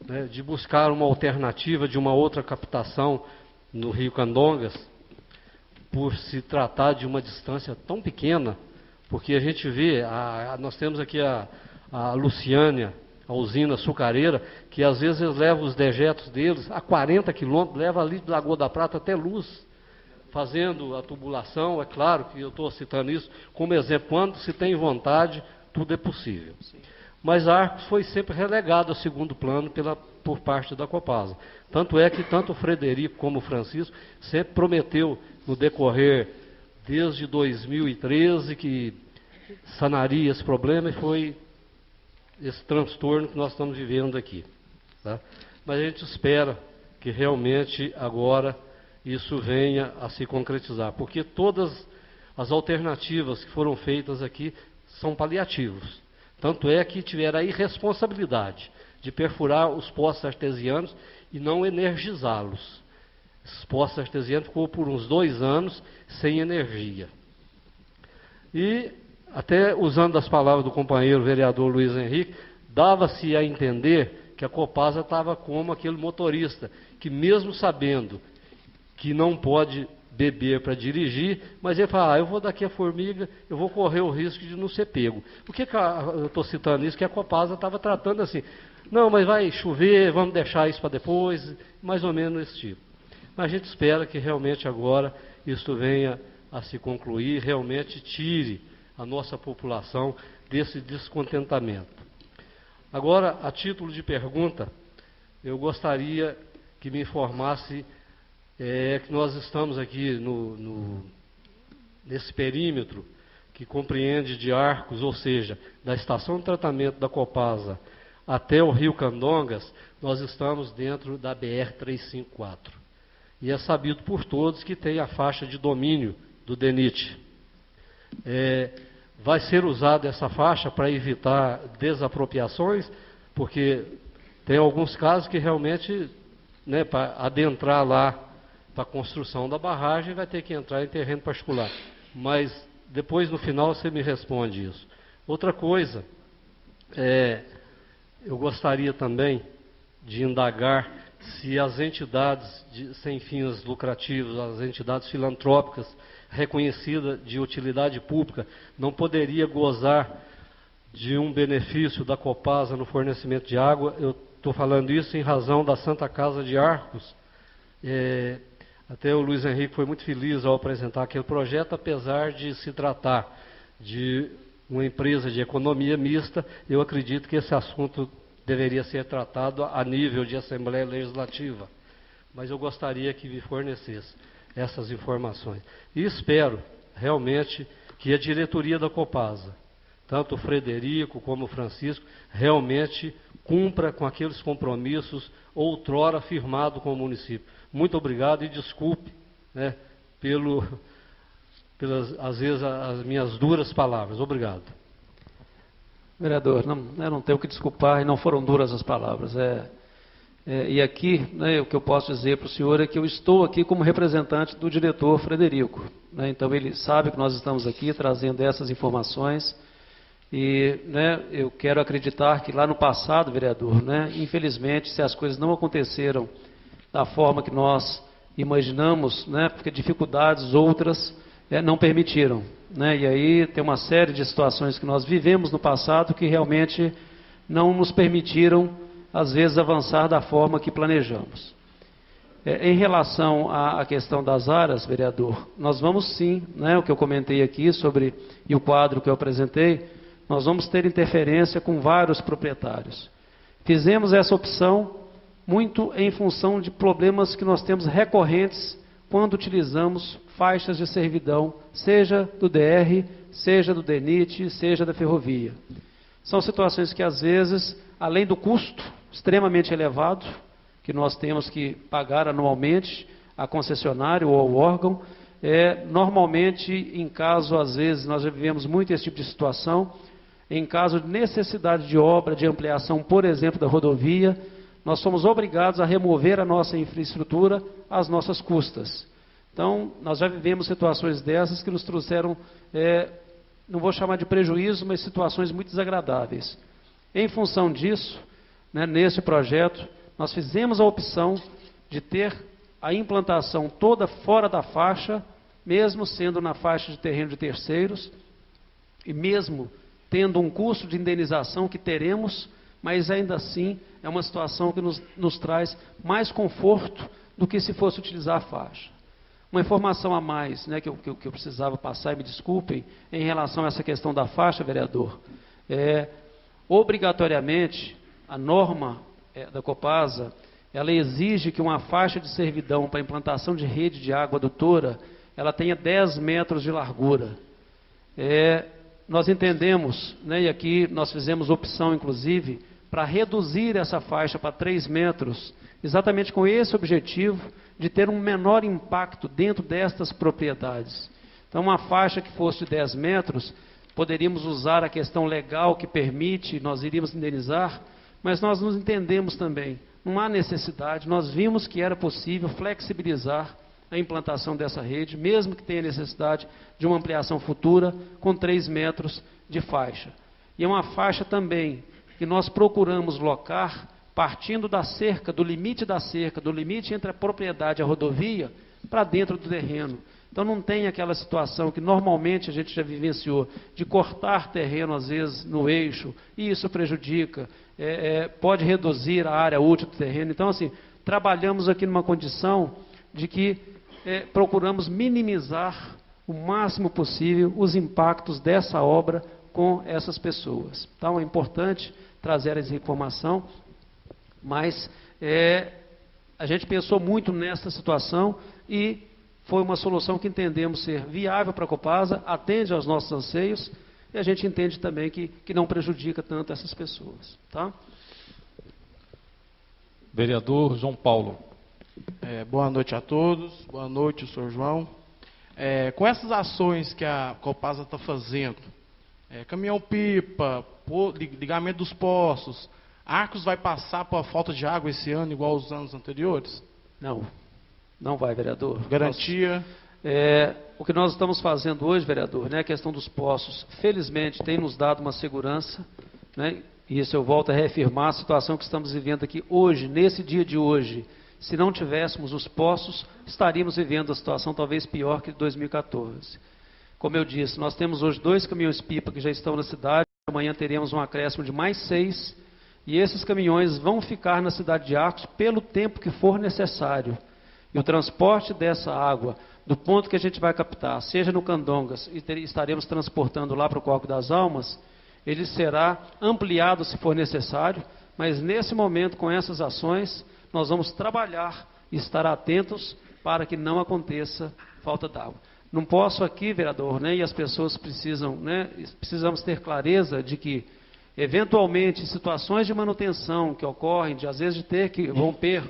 né, de buscar uma alternativa de uma outra captação no Rio Candongas, por se tratar de uma distância tão pequena, porque a gente vê, nós temos aqui a Luciânia, a usina açucareira, que às vezes eles levam os dejetos deles a 40 quilômetros, leva ali de Lagoa da Prata até Luz, fazendo a tubulação. É claro que eu estou citando isso como exemplo, quando se tem vontade, tudo é possível. Sim. Mas Arcos foi sempre relegado a segundo plano por parte da Copasa. Tanto é que tanto o Frederico como o Francisco sempre prometeu, no decorrer, desde 2013, que sanaria esse problema, e foi esse transtorno que nós estamos vivendo aqui. Tá? Mas a gente espera que realmente agora isso venha a se concretizar, porque todas as alternativas que foram feitas aqui são paliativos. Tanto é que tiveram a irresponsabilidade de perfurar os poços artesianos e não energizá-los. Esses poços artesianos ficou por uns 2 anos sem energia. E, até usando as palavras do companheiro vereador Luiz Henrique, dava-se a entender que a Copasa estava como aquele motorista, que mesmo sabendo que não pode beber para dirigir, mas ele fala, eu vou daqui a Formiga, eu vou correr o risco de não ser pego. Por que eu estou citando isso? Que a Copasa estava tratando assim, não, mas vai chover, vamos deixar isso para depois, mais ou menos esse tipo. Mas a gente espera que realmente agora isso venha a se concluir, realmente tire a nossa população desse descontentamento. Agora, a título de pergunta, eu gostaria que me informasse que nós estamos aqui nesse perímetro que compreende de Arcos, ou seja, da estação de tratamento da Copasa até o Rio Candongas, nós estamos dentro da BR-354. E é sabido por todos que tem a faixa de domínio do DENIT. Vai ser usada essa faixa para evitar desapropriações, porque tem alguns casos que realmente, né, para adentrar lá para a construção da barragem, vai ter que entrar em terreno particular. Mas depois, no final, você me responde isso. Outra coisa, eu gostaria também de indagar se as entidades sem fins lucrativos, as entidades filantrópicas reconhecidas de utilidade pública, não poderia gozar de um benefício da Copasa no fornecimento de água. Eu estou falando isso em razão da Santa Casa de Arcos. Até o Luiz Henrique foi muito feliz ao apresentar aquele projeto, apesar de se tratar de uma empresa de economia mista. Eu acredito que esse assunto deveria ser tratado a nível de Assembleia Legislativa, mas eu gostaria que me fornecesse essas informações. E espero realmente que a diretoria da Copasa, tanto o Frederico como o Francisco, realmente cumpra com aqueles compromissos outrora firmados com o município. Muito obrigado e desculpe, né, pelas, às vezes, as minhas duras palavras. Obrigado. Vereador, eu não tenho que desculpar, e não foram duras as palavras. E aqui, né, o que eu posso dizer para o senhor é que eu estou aqui como representante do diretor Frederico. Né, então, ele sabe que nós estamos aqui trazendo essas informações. E, né, eu quero acreditar que lá no passado, vereador, né, infelizmente, se as coisas não aconteceram da forma que nós imaginamos, né, porque dificuldades outras não permitiram. Né, e aí tem uma série de situações que nós vivemos no passado que realmente não nos permitiram, às vezes, avançar da forma que planejamos. Em relação à questão das áreas, vereador, nós vamos sim, né, o que eu comentei aqui sobre, e o quadro que eu apresentei, nós vamos ter interferência com vários proprietários. Fizemos essa opção muito em função de problemas que nós temos recorrentes quando utilizamos faixas de servidão, seja do DR, seja do DENIT, seja da ferrovia. São situações que, às vezes, além do custo extremamente elevado, que nós temos que pagar anualmente a concessionário ou ao órgão, normalmente, em caso, às vezes, nós já vivemos muito esse tipo de situação, em caso de necessidade de obra, de ampliação, por exemplo, da rodovia, nós somos obrigados a remover a nossa infraestrutura às nossas custas. Então, nós já vivemos situações dessas que nos trouxeram, não vou chamar de prejuízo, mas situações muito desagradáveis. Em função disso, né, nesse projeto, nós fizemos a opção de ter a implantação toda fora da faixa, mesmo sendo na faixa de terreno de terceiros, e mesmo tendo um custo de indenização que teremos, mas ainda assim é uma situação que nos traz mais conforto do que se fosse utilizar a faixa. Uma informação a mais, né, que eu precisava passar, e me desculpem, em relação a essa questão da faixa, vereador, obrigatoriamente, a norma da Copasa, ela exige que uma faixa de servidão para implantação de rede de água adutora, ela tenha 10 metros de largura. Nós entendemos, né, e aqui nós fizemos opção, inclusive, para reduzir essa faixa para 3 metros, exatamente com esse objetivo de ter um menor impacto dentro destas propriedades. Então, uma faixa que fosse de 10 metros, poderíamos usar a questão legal que permite, nós iríamos indenizar, mas nós nos entendemos também, não há necessidade, nós vimos que era possível flexibilizar a implantação dessa rede, mesmo que tenha necessidade de uma ampliação futura com 3 metros de faixa. E é uma faixa também que nós procuramos locar partindo da cerca, do limite da cerca, do limite entre a propriedade e a rodovia, para dentro do terreno. Então não tem aquela situação que normalmente a gente já vivenciou, de cortar terreno às vezes no eixo, e isso prejudica, pode reduzir a área útil do terreno. Então assim, trabalhamos aqui numa condição de que procuramos minimizar o máximo possível os impactos dessa obra com essas pessoas. Então é importante trazer essa informação, mas a gente pensou muito nessa situação e foi uma solução que entendemos ser viável para a Copasa, atende aos nossos anseios e a gente entende também que não prejudica tanto essas pessoas. Tá? Vereador João Paulo. Boa noite a todos, boa noite, senhor João. Com essas ações que a Copasa está fazendo, caminhão-pipa, ligamento dos poços, Arcos vai passar por falta de água esse ano, igual aos anos anteriores? Não, não vai, vereador. Garantia? O que nós estamos fazendo hoje, vereador, né, a questão dos poços, felizmente tem nos dado uma segurança, né, e isso eu volto a reafirmar, a situação que estamos vivendo aqui hoje, nesse dia de hoje, se não tivéssemos os poços, estaríamos vivendo a situação talvez pior que de 2014. Como eu disse, nós temos hoje 2 caminhões-pipa que já estão na cidade, amanhã teremos um acréscimo de mais 6, e esses caminhões vão ficar na cidade de Arcos pelo tempo que for necessário. E o transporte dessa água, do ponto que a gente vai captar, seja no Candongas, e estaremos transportando lá para o Córrego das Almas, ele será ampliado se for necessário, mas nesse momento, com essas ações, nós vamos trabalhar e estar atentos para que não aconteça falta d'água. Não posso aqui, vereador, né, e as pessoas precisam, né, precisamos ter clareza de que, eventualmente, situações de manutenção que ocorrem, de às vezes de ter que romper,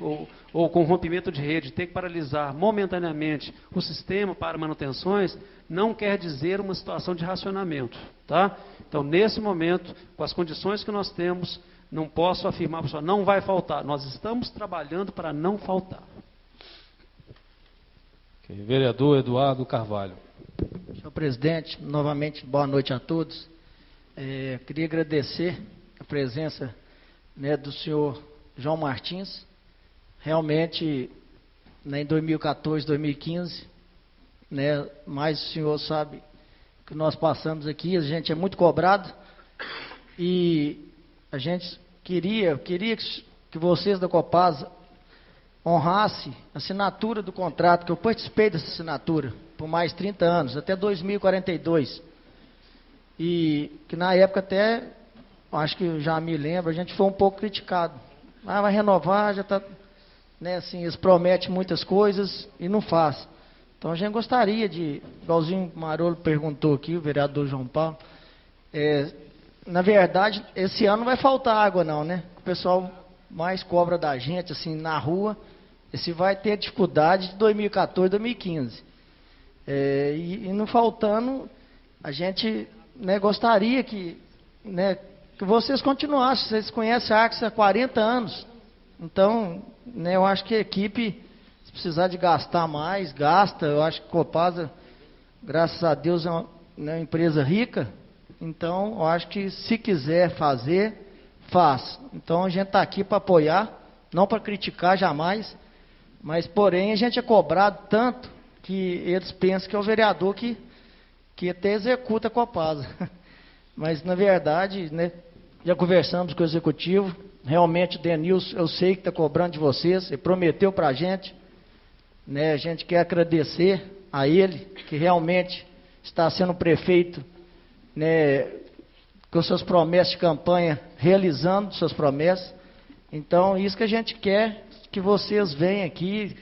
ou com rompimento de rede, ter que paralisar momentaneamente o sistema para manutenções, não quer dizer uma situação de racionamento. Tá? Então, nesse momento, com as condições que nós temos, não posso afirmar, pessoal, não vai faltar. Nós estamos trabalhando para não faltar. Okay. Vereador Eduardo Carvalho. Senhor presidente, novamente, boa noite a todos. Queria agradecer a presença, né, do senhor João Martins. Realmente, né, em 2014, 2015, né, mas o senhor sabe que nós passamos aqui, a gente é muito cobrado, e a gente queria que vocês da Copasa honrassem a assinatura do contrato, que eu participei dessa assinatura por mais 30 anos, até 2042. E que na época até, acho que já me lembro, a gente foi um pouco criticado. Ah, vai renovar, já está, né, assim, eles prometem muitas coisas e não faz. Então a gente gostaria de, igualzinho o Marolo perguntou aqui, o vereador João Paulo, na verdade, esse ano não vai faltar água não, né? O pessoal mais cobra da gente, assim, na rua, esse vai ter dificuldade de 2014, 2015. E não faltando, a gente, né, gostaria que, né, que vocês continuassem. Vocês conhecem a Arx há 40 anos. Então, né, eu acho que a equipe, se precisar de gastar mais, gasta. Eu acho que a Copasa, graças a Deus, é uma empresa rica. Então, eu acho que se quiser fazer, faz. Então, a gente está aqui para apoiar, não para criticar jamais, mas, porém, a gente é cobrado tanto que eles pensam que é o vereador que até executa a Copasa. Mas, na verdade, né, já conversamos com o executivo, realmente o Denilson, eu sei que está cobrando de vocês, ele prometeu para a gente, né, a gente quer agradecer a ele, que realmente está sendo prefeito, né, com suas promessas de campanha, realizando suas promessas. Então, isso que a gente quer, que vocês venham aqui,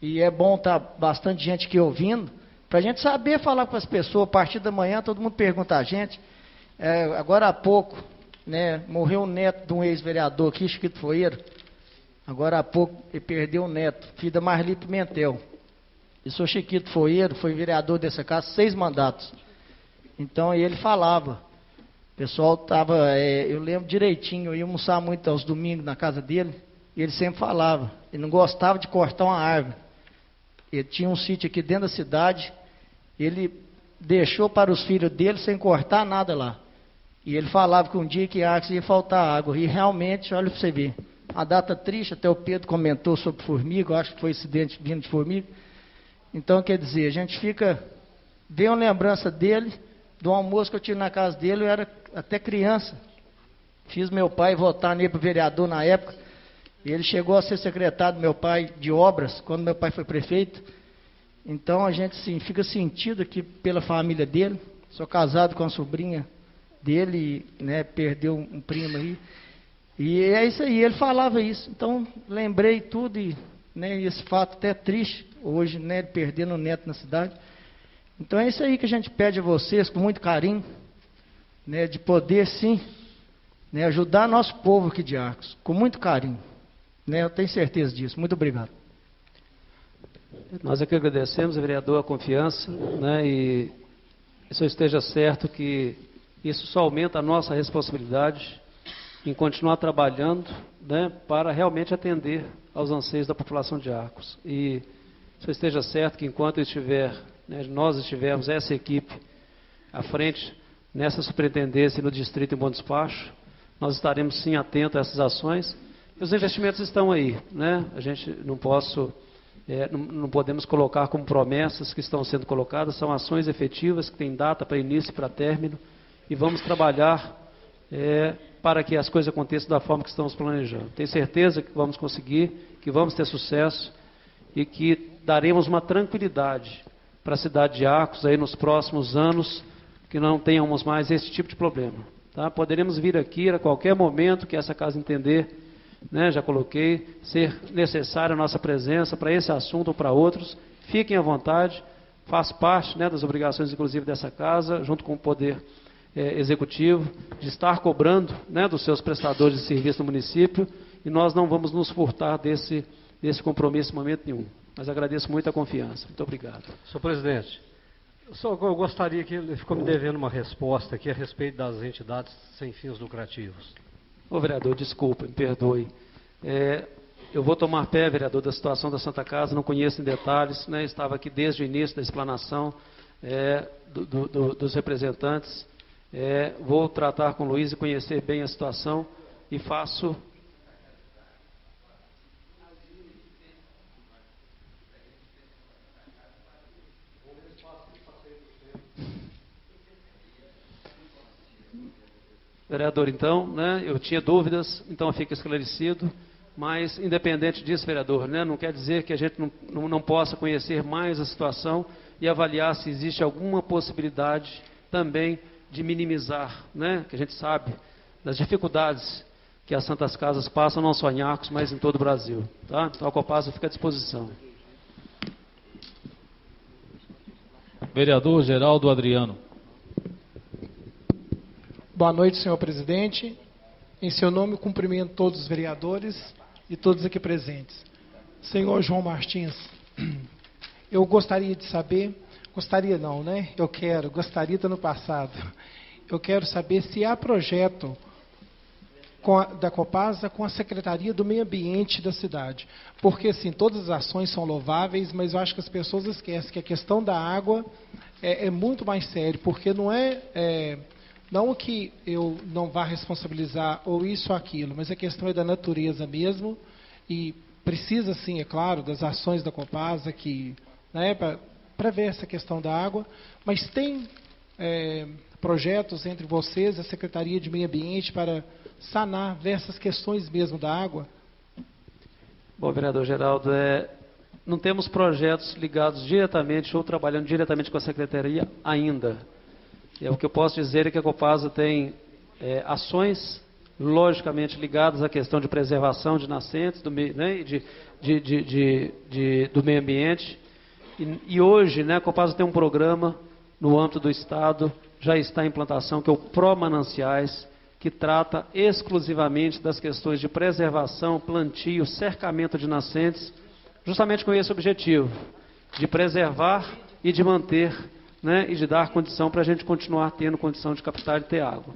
e é bom estar bastante gente aqui ouvindo, para a gente saber falar com as pessoas. A partir da manhã, todo mundo pergunta a gente. Agora há pouco, né, morreu um neto de um ex-vereador aqui, Chiquito Foeiro. Agora há pouco, ele perdeu um neto, filho da Marli Pimentel. Eu sou Chiquito Foeiro, foi vereador dessa casa 6 mandatos. Então, ele falava. O pessoal estava, eu lembro direitinho, eu ia almoçar muito aos domingos na casa dele, e ele sempre falava, ele não gostava de cortar uma árvore. Ele tinha um sítio aqui dentro da cidade, ele deixou para os filhos dele sem cortar nada lá. E ele falava que um dia que ia faltar água, e realmente, olha para você ver, a data triste, até o Pedro comentou sobre formiga, eu acho que foi acidente vindo de formiga. Então, quer dizer, a gente vê uma lembrança dele, do almoço que eu tive na casa dele, eu era até criança. Fiz meu pai votar nele para vereador na época. E ele chegou a ser secretário do meu pai de obras, quando meu pai foi prefeito. Então a gente sim, fica sentido aqui pela família dele. Sou casado com a sobrinha dele, né, perdeu um primo aí. E é isso aí, ele falava isso. Então lembrei tudo, e, né, esse fato até triste, hoje, né, perdendo um neto na cidade. Então é isso aí que a gente pede a vocês, com muito carinho, né, de poder sim, né, ajudar nosso povo aqui de Arcos, com muito carinho, né, eu tenho certeza disso. Muito obrigado. Nós aqui agradecemos, vereador, a confiança, né, e isso esteja certo que isso só aumenta a nossa responsabilidade em continuar trabalhando, né, para realmente atender aos anseios da população de Arcos. E isso esteja certo que enquanto nós estivermos essa equipe à frente nessa superintendência e no distrito em bom despacho, nós estaremos sim atentos a essas ações. E os investimentos estão aí, né? A gente não podemos colocar como promessas que estão sendo colocadas, são ações efetivas que têm data para início e para término, e vamos trabalhar para que as coisas aconteçam da forma que estamos planejando. Tenho certeza que vamos conseguir, que vamos ter sucesso e que daremos uma tranquilidade para a cidade de Arcos aí nos próximos anos, que não tenhamos mais esse tipo de problema. Tá? Poderemos vir aqui a qualquer momento que essa casa entender, né, já coloquei, ser necessária a nossa presença para esse assunto ou para outros. Fiquem à vontade, faz parte, né, das obrigações, inclusive, dessa casa, junto com o Poder Executivo, de estar cobrando, né, dos seus prestadores de serviço no município, e nós não vamos nos furtar desse compromisso em momento nenhum. Mas agradeço muito a confiança. Muito obrigado. Senhor presidente, eu gostaria que ele ficou me devendo uma resposta aqui a respeito das entidades sem fins lucrativos. Ô vereador, desculpa, me perdoe. Eu vou tomar pé, vereador, da situação da Santa Casa, não conheço em detalhes, né, estava aqui desde o início da explanação dos representantes. Vou tratar com o Luiz e conhecer bem a situação e faço... Vereador, então, né, eu tinha dúvidas, então fica esclarecido, mas independente disso, vereador, né, não quer dizer que a gente não possa conhecer mais a situação e avaliar se existe alguma possibilidade também de minimizar, né, que a gente sabe das dificuldades que as Santas Casas passam, não só em Arcos, mas em todo o Brasil. Tá? Então a Copasa fica à disposição. Vereador Geraldo Adriano. Boa noite, senhor presidente. Em seu nome, cumprimento todos os vereadores e todos aqui presentes. Senhor João Martins, eu gostaria de saber, gostaria não, né? Gostaria no passado. Eu quero saber se há projeto da Copasa com a Secretaria do Meio Ambiente da cidade. Porque, sim, todas as ações são louváveis, mas eu acho que as pessoas esquecem que a questão da água é muito mais sério, porque não que eu não vá responsabilizar ou isso ou aquilo, mas a questão é da natureza mesmo, e precisa, sim, é claro, das ações da Copasa né, para ver essa questão da água, mas tem projetos entre vocês, a Secretaria de Meio Ambiente, para sanar, ver essas questões mesmo da água? Bom, vereador Geraldo, não temos projetos ligados diretamente ou trabalhando diretamente com a Secretaria ainda. O que eu posso dizer é que a Copasa tem ações, logicamente, ligadas à questão de preservação de nascentes, do meio ambiente. E hoje, né, a Copasa tem um programa no âmbito do Estado, já está em implantação, que é o Pró-Mananciais, que trata exclusivamente das questões de preservação, plantio, cercamento de nascentes, justamente com esse objetivo, de preservar e de manter, né, e de dar condição para a gente continuar tendo condição de captar e ter água.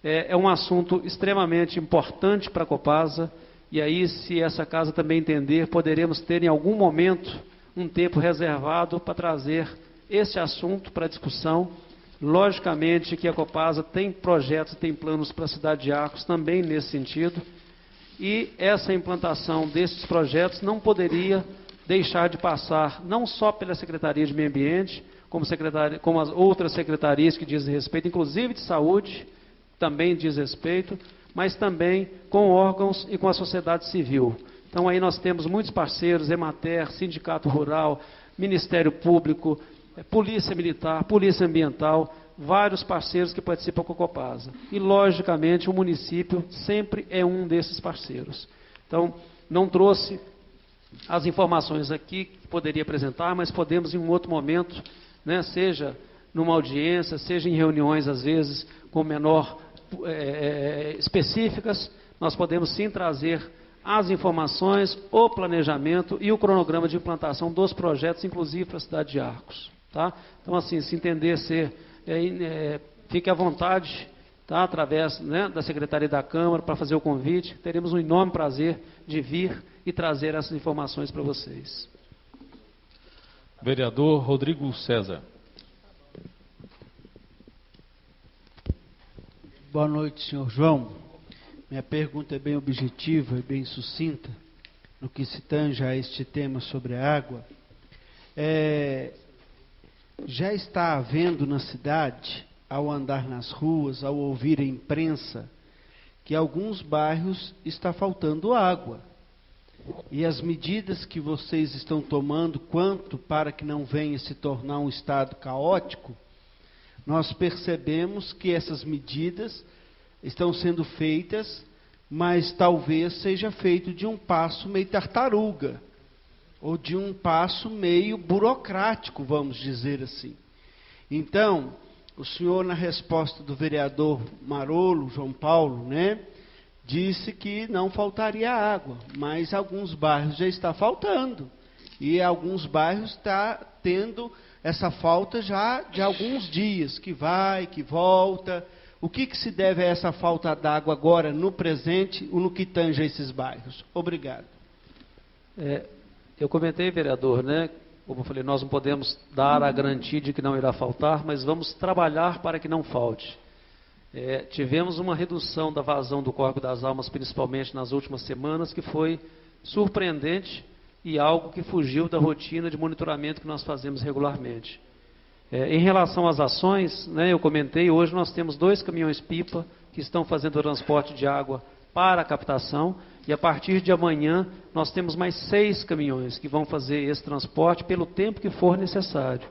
É um assunto extremamente importante para a Copasa, e aí, se essa casa também entender, poderemos ter em algum momento um tempo reservado para trazer esse assunto para discussão. Logicamente que a Copasa tem projetos, tem planos para a cidade de Arcos também nesse sentido, e essa implantação desses projetos não poderia deixar de passar não só pela Secretaria de Meio Ambiente, como as outras secretarias que dizem respeito, inclusive de saúde, também diz respeito, mas também com órgãos e com a sociedade civil. Então aí nós temos muitos parceiros, Emater, Sindicato Rural, Ministério Público, Polícia Militar, Polícia Ambiental, vários parceiros que participam com a Copasa. E, logicamente, o município sempre é um desses parceiros. Então, não trouxe as informações aqui que poderia apresentar, mas podemos, em um outro momento, né, seja numa audiência, seja em reuniões, às vezes, com menor específicas, nós podemos sim trazer as informações, o planejamento e o cronograma de implantação dos projetos, inclusive para a cidade de Arcos. Tá? Então, assim, se entender fique à vontade, tá? Através, né, da Secretaria da Câmara, para fazer o convite. Teremos um enorme prazer de vir e trazer essas informações para vocês. Vereador Rodrigo César. Boa noite, senhor João. Minha pergunta é bem objetiva e bem sucinta, no que se tange a este tema sobre a água. Já está havendo na cidade, ao andar nas ruas, ao ouvir a imprensa, que alguns bairros está faltando água. E as medidas que vocês estão tomando, quanto para que não venha se tornar um estado caótico, nós percebemos que essas medidas estão sendo feitas, mas talvez seja feito de um passo meio tartaruga, ou de um passo meio burocrático, vamos dizer assim. Então, o senhor, na resposta do vereador Marolo, João Paulo, né, disse que não faltaria água, mas alguns bairros já está faltando, e alguns bairros está tendo essa falta já de alguns dias, que vai, que volta. O que se deve a essa falta d'água agora, no presente, ou no que tange a esses bairros? Obrigado. Eu comentei, vereador, né? Como eu falei, nós não podemos dar a garantia de que não irá faltar, mas vamos trabalhar para que não falte. Tivemos uma redução da vazão do Córrego das Almas, principalmente nas últimas semanas, que foi surpreendente e algo que fugiu da rotina de monitoramento que nós fazemos regularmente. Em relação às ações, né, eu comentei, hoje nós temos 2 caminhões-pipa que estão fazendo o transporte de água para a captação, e a partir de amanhã nós temos mais 6 caminhões que vão fazer esse transporte pelo tempo que for necessário.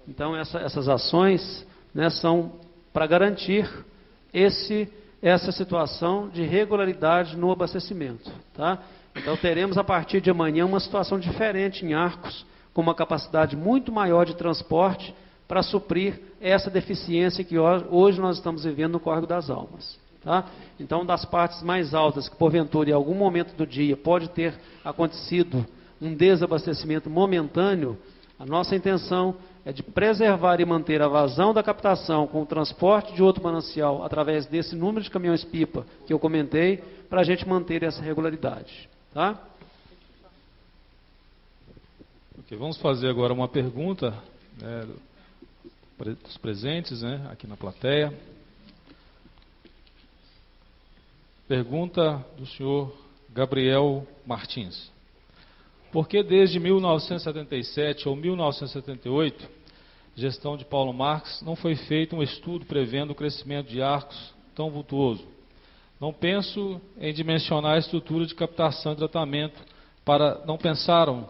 Então essas ações, né, são para garantir essa situação de regularidade no abastecimento. Tá? Então teremos a partir de amanhã uma situação diferente em Arcos, com uma capacidade muito maior de transporte para suprir essa deficiência que hoje nós estamos vivendo no Córrego das Almas. Tá? Então, das partes mais altas, que porventura em algum momento do dia pode ter acontecido um desabastecimento momentâneo, a nossa intenção é de preservar e manter a vazão da captação com o transporte de outro manancial através desse número de caminhões-pipa que eu comentei, para a gente manter essa regularidade. Tá? Okay, vamos fazer agora uma pergunta, né, dos presentes, né, aqui na plateia. Pergunta do senhor Gabriel Martins. Por que desde 1977 ou 1978, gestão de Paulo Marques, não foi feito um estudo prevendo o crescimento de Arcos tão vultuoso? Não penso em dimensionar a estrutura de captação e tratamento não pensaram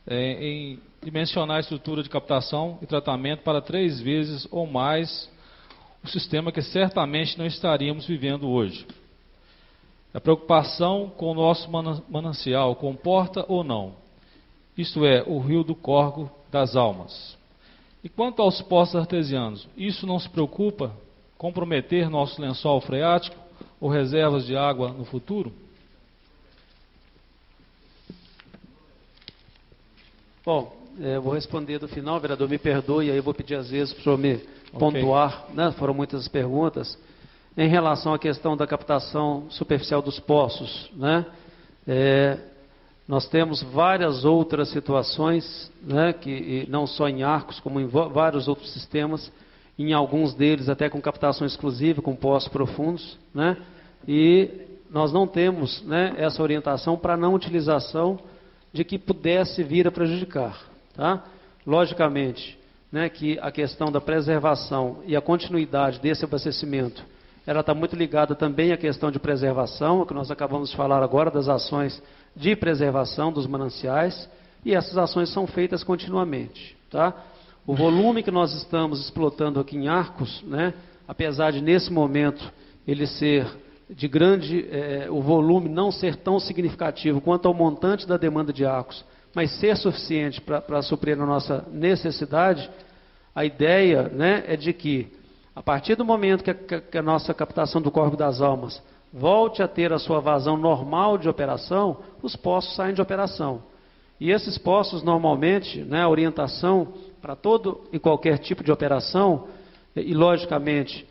em dimensionar a estrutura de captação e tratamento para 3 vezes ou mais o sistema que certamente não estaríamos vivendo hoje. A preocupação com o nosso manancial comporta ou não? Isto é, o rio do Córrego das Almas. E quanto aos poços artesianos, isso não se preocupa comprometer nosso lençol freático ou reservas de água no futuro? Bom, eu vou responder do final, vereador, me perdoe, aí eu vou pedir às vezes para o senhor me pontuar, né? Foram muitas perguntas. Em relação à questão da captação superficial dos poços, né? Nós temos várias outras situações, né, que não só em Arcos, como em vários outros sistemas, em alguns deles até com captação exclusiva, com poços profundos, né? E nós não temos, né, essa orientação para não utilização de que pudesse vir a prejudicar. Tá? Logicamente, né, que a questão da preservação e a continuidade desse abastecimento, ela está muito ligada também à questão de preservação, o que nós acabamos de falar agora, das ações de preservação dos mananciais, e essas ações são feitas continuamente. Tá? O volume que nós estamos explotando aqui em Arcos, né, apesar de nesse momento ele ser de grande, o volume não ser tão significativo quanto ao montante da demanda de Arcos, mas ser suficiente para suprir a nossa necessidade, a ideia, né, é de que, a partir do momento que a nossa captação do Córrego das Almas volte a ter a sua vazão normal de operação, os poços saem de operação. E esses poços, normalmente, né, a orientação para todo e qualquer tipo de operação, e logicamente,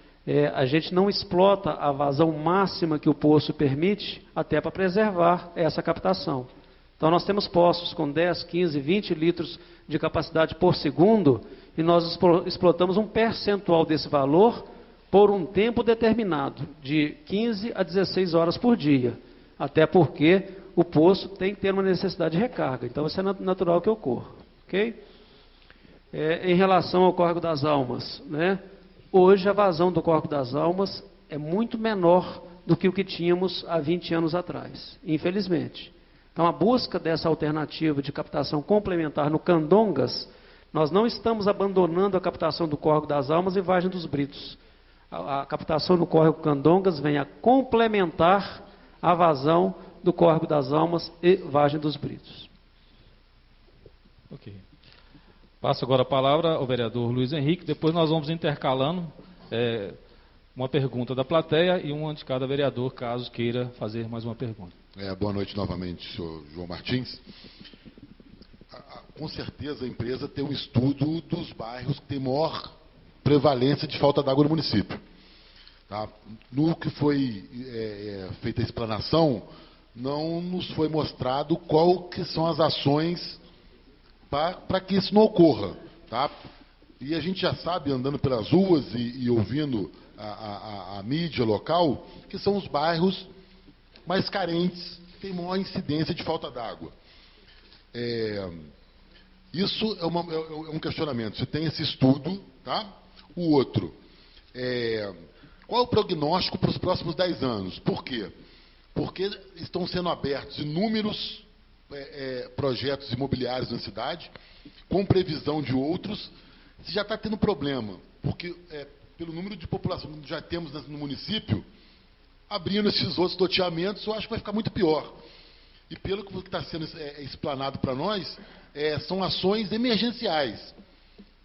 a gente não explota a vazão máxima que o poço permite, até para preservar essa captação. Então nós temos poços com 10, 15, 20 litros de capacidade por segundo, e nós explotamos um percentual desse valor por um tempo determinado, de 15 a 16 horas por dia. Até porque o poço tem que ter uma necessidade de recarga. Então isso é natural que ocorra. Okay? Em relação ao Córrego das Almas, né? Hoje a vazão do Córrego das Almas é muito menor do que o que tínhamos há 20 anos atrás, infelizmente. Então a busca dessa alternativa de captação complementar no Candongas, nós não estamos abandonando a captação do Córrego das Almas e Vargem dos Britos. A captação do Córrego Candongas vem a complementar a vazão do Córrego das Almas e Vargem dos Britos. Ok. Passo agora a palavra ao vereador Luiz Henrique, depois nós vamos intercalando uma pergunta da plateia e uma de cada vereador, caso queira fazer mais uma pergunta. Boa noite novamente, senhor João Martins. Com certeza a empresa tem um estudo dos bairros que tem maior prevalência de falta d'água no município. Tá? No que foi feita a explanação, não nos foi mostrado qual que são as ações para que isso não ocorra. Tá? E a gente já sabe, andando pelas ruas e ouvindo a mídia local, que são os bairros mais carentes, que têm maior incidência de falta d'água. Isso é um questionamento. Você tem esse estudo, tá? O outro, Qual é o prognóstico para os próximos 10 anos? Por quê? Porque estão sendo abertos inúmeros projetos imobiliários na cidade, com previsão de outros. Se já está tendo problema, porque pelo número de população que já temos no município, abrindo esses outros loteamentos, eu acho que vai ficar muito pior. E pelo que está sendo explanado para nós, são ações emergenciais.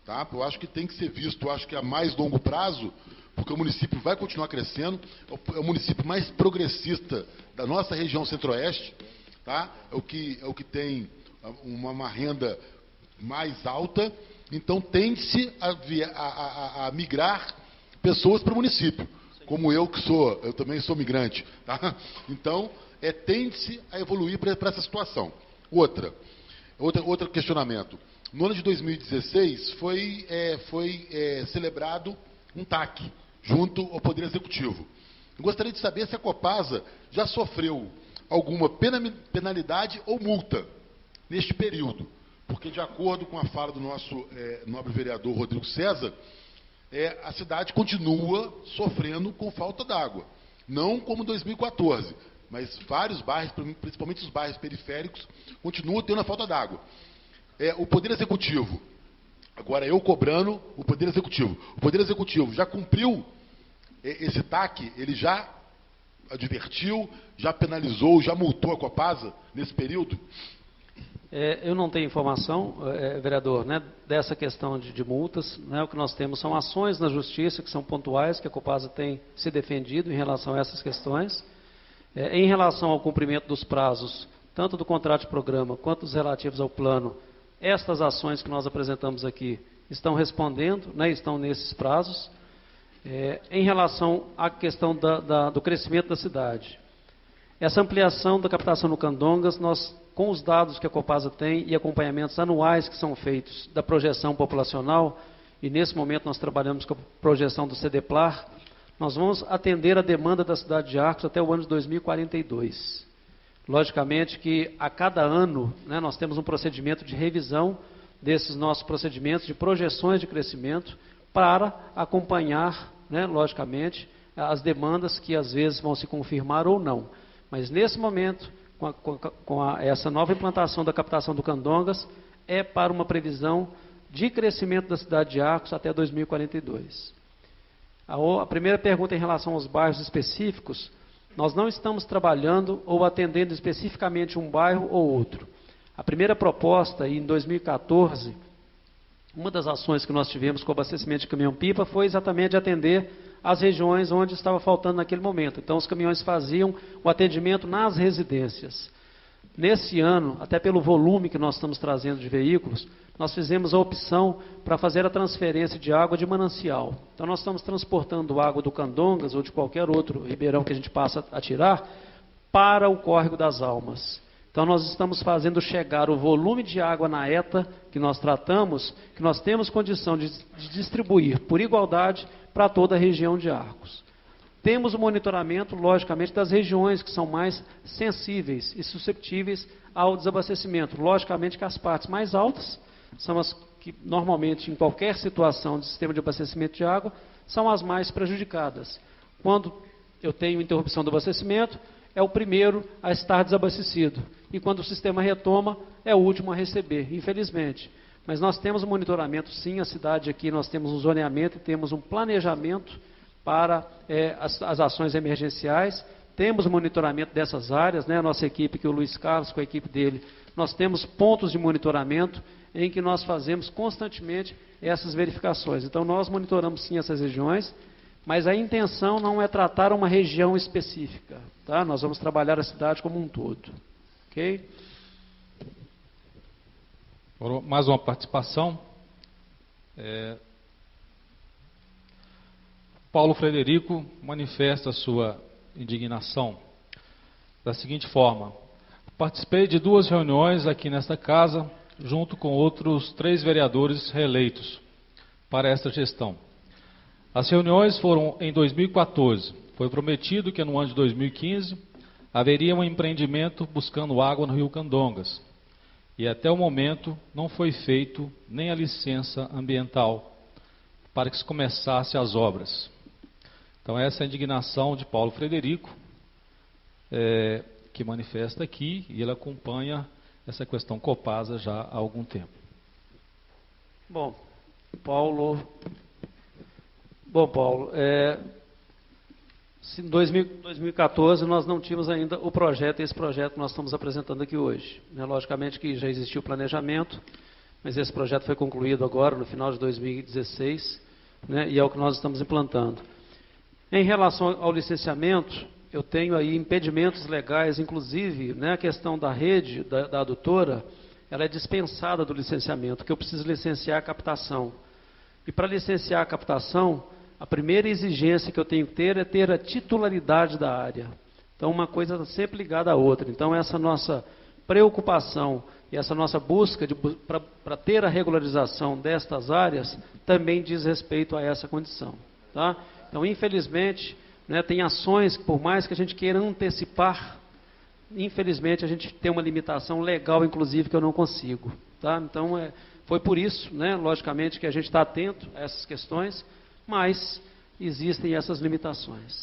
Tá? Eu acho que tem que ser visto, eu acho que a mais longo prazo, porque o município vai continuar crescendo, é o município mais progressista da nossa região centro-oeste, tá? É o que tem uma renda mais alta, então tende-se a migrar pessoas para o município, como eu também sou migrante, tá? Então, tende-se a evoluir para essa situação. Outro questionamento. No ano de 2016 foi celebrado um TAC, junto ao Poder Executivo. Eu gostaria de saber se a Copasa já sofreu alguma penalidade ou multa neste período. Porque, de acordo com a fala do nosso nobre vereador Rodrigo César, a cidade continua sofrendo com falta d'água. Não como 2014, mas vários bairros, principalmente os bairros periféricos, continuam tendo a falta d'água. O Poder Executivo, agora eu cobrando o Poder Executivo. O Poder Executivo já cumpriu esse TAC? Ele já advertiu, já penalizou, já multou a Copasa nesse período? Eu não tenho informação, vereador, né, dessa questão de multas. Né, o que nós temos são ações na justiça que são pontuais, que a Copasa tem se defendido em relação a essas questões. Em relação ao cumprimento dos prazos, tanto do contrato de programa quanto dos relativos ao plano, estas ações que nós apresentamos aqui estão respondendo, né, estão nesses prazos. Em relação à questão do crescimento da cidade, essa ampliação da captação no Candongas, nós, com os dados que a Copasa tem e acompanhamentos anuais que são feitos da projeção populacional, e nesse momento nós trabalhamos com a projeção do CDPLAR, nós vamos atender a demanda da cidade de Arcos até o ano de 2042. Logicamente que a cada ano, né, nós temos um procedimento de revisão desses nossos procedimentos de projeções de crescimento para acompanhar, né, logicamente, as demandas que às vezes vão se confirmar ou não. Mas nesse momento, essa nova implantação da captação do Candongas, é para uma previsão de crescimento da cidade de Arcos até 2042. A primeira pergunta em relação aos bairros específicos, nós não estamos trabalhando ou atendendo especificamente um bairro ou outro. A primeira proposta, em 2014, uma das ações que nós tivemos com o abastecimento de caminhão-pipa foi exatamente de atender as regiões onde estava faltando naquele momento. Então, os caminhões faziam o atendimento nas residências. Nesse ano, até pelo volume que nós estamos trazendo de veículos, nós fizemos a opção para fazer a transferência de água de manancial. Então, nós estamos transportando água do Candongas ou de qualquer outro ribeirão que a gente passa a tirar para o Córrego das Almas. Então, nós estamos fazendo chegar o volume de água na ETA que nós tratamos, que nós temos condição de distribuir por igualdade para toda a região de Arcos. Temos o monitoramento, logicamente, das regiões que são mais sensíveis e susceptíveis ao desabastecimento. Logicamente que as partes mais altas são as que, normalmente, em qualquer situação de sistema de abastecimento de água, são as mais prejudicadas. Quando eu tenho interrupção do abastecimento, é o primeiro a estar desabastecido. E quando o sistema retoma, é o último a receber, infelizmente. Mas nós temos um monitoramento, sim, a cidade aqui, nós temos um zoneamento e temos um planejamento para as ações emergenciais. Temos o monitoramento dessas áreas, né? A nossa equipe, que o Luiz Carlos, com a equipe dele, nós temos pontos de monitoramento em que nós fazemos constantemente essas verificações. Então, nós monitoramos, sim, essas regiões, mas a intenção não é tratar uma região específica, tá? Nós vamos trabalhar a cidade como um todo. Ok? Mais uma participação. Paulo Frederico manifesta sua indignação da seguinte forma: participei de 2 reuniões aqui nesta casa, junto com outros 3 vereadores reeleitos para esta gestão. As reuniões foram em 2014. Foi prometido que no ano de 2015 haveria um empreendimento buscando água no Rio Candongas. E até o momento não foi feito nem a licença ambiental para que se começasse as obras. Então, Então, essa é a indignação de Paulo Frederico, que manifesta aqui, e ele acompanha essa questão Copasa já há algum tempo. Bom, Paulo, em 2014 nós não tínhamos ainda o projeto, esse projeto que nós estamos apresentando aqui hoje. Logicamente que já existiu o planejamento, mas esse projeto foi concluído agora, no final de 2016, e é o que nós estamos implantando. Em relação ao licenciamento, eu tenho aí impedimentos legais, inclusive, a questão da rede, da adutora, ela é dispensada do licenciamento, porque eu preciso licenciar a captação. E para licenciar a captação, a primeira exigência que eu tenho que ter é ter a titularidade da área. Então, uma coisa está sempre ligada à outra. Então, essa nossa preocupação e essa nossa busca para ter a regularização destas áreas também diz respeito a essa condição. Tá? Então, infelizmente, tem ações que, por mais que a gente queira antecipar, infelizmente a gente tem uma limitação legal, inclusive, que eu não consigo. Tá? Então, foi por isso, logicamente, que a gente está atento a essas questões, mas existem essas limitações.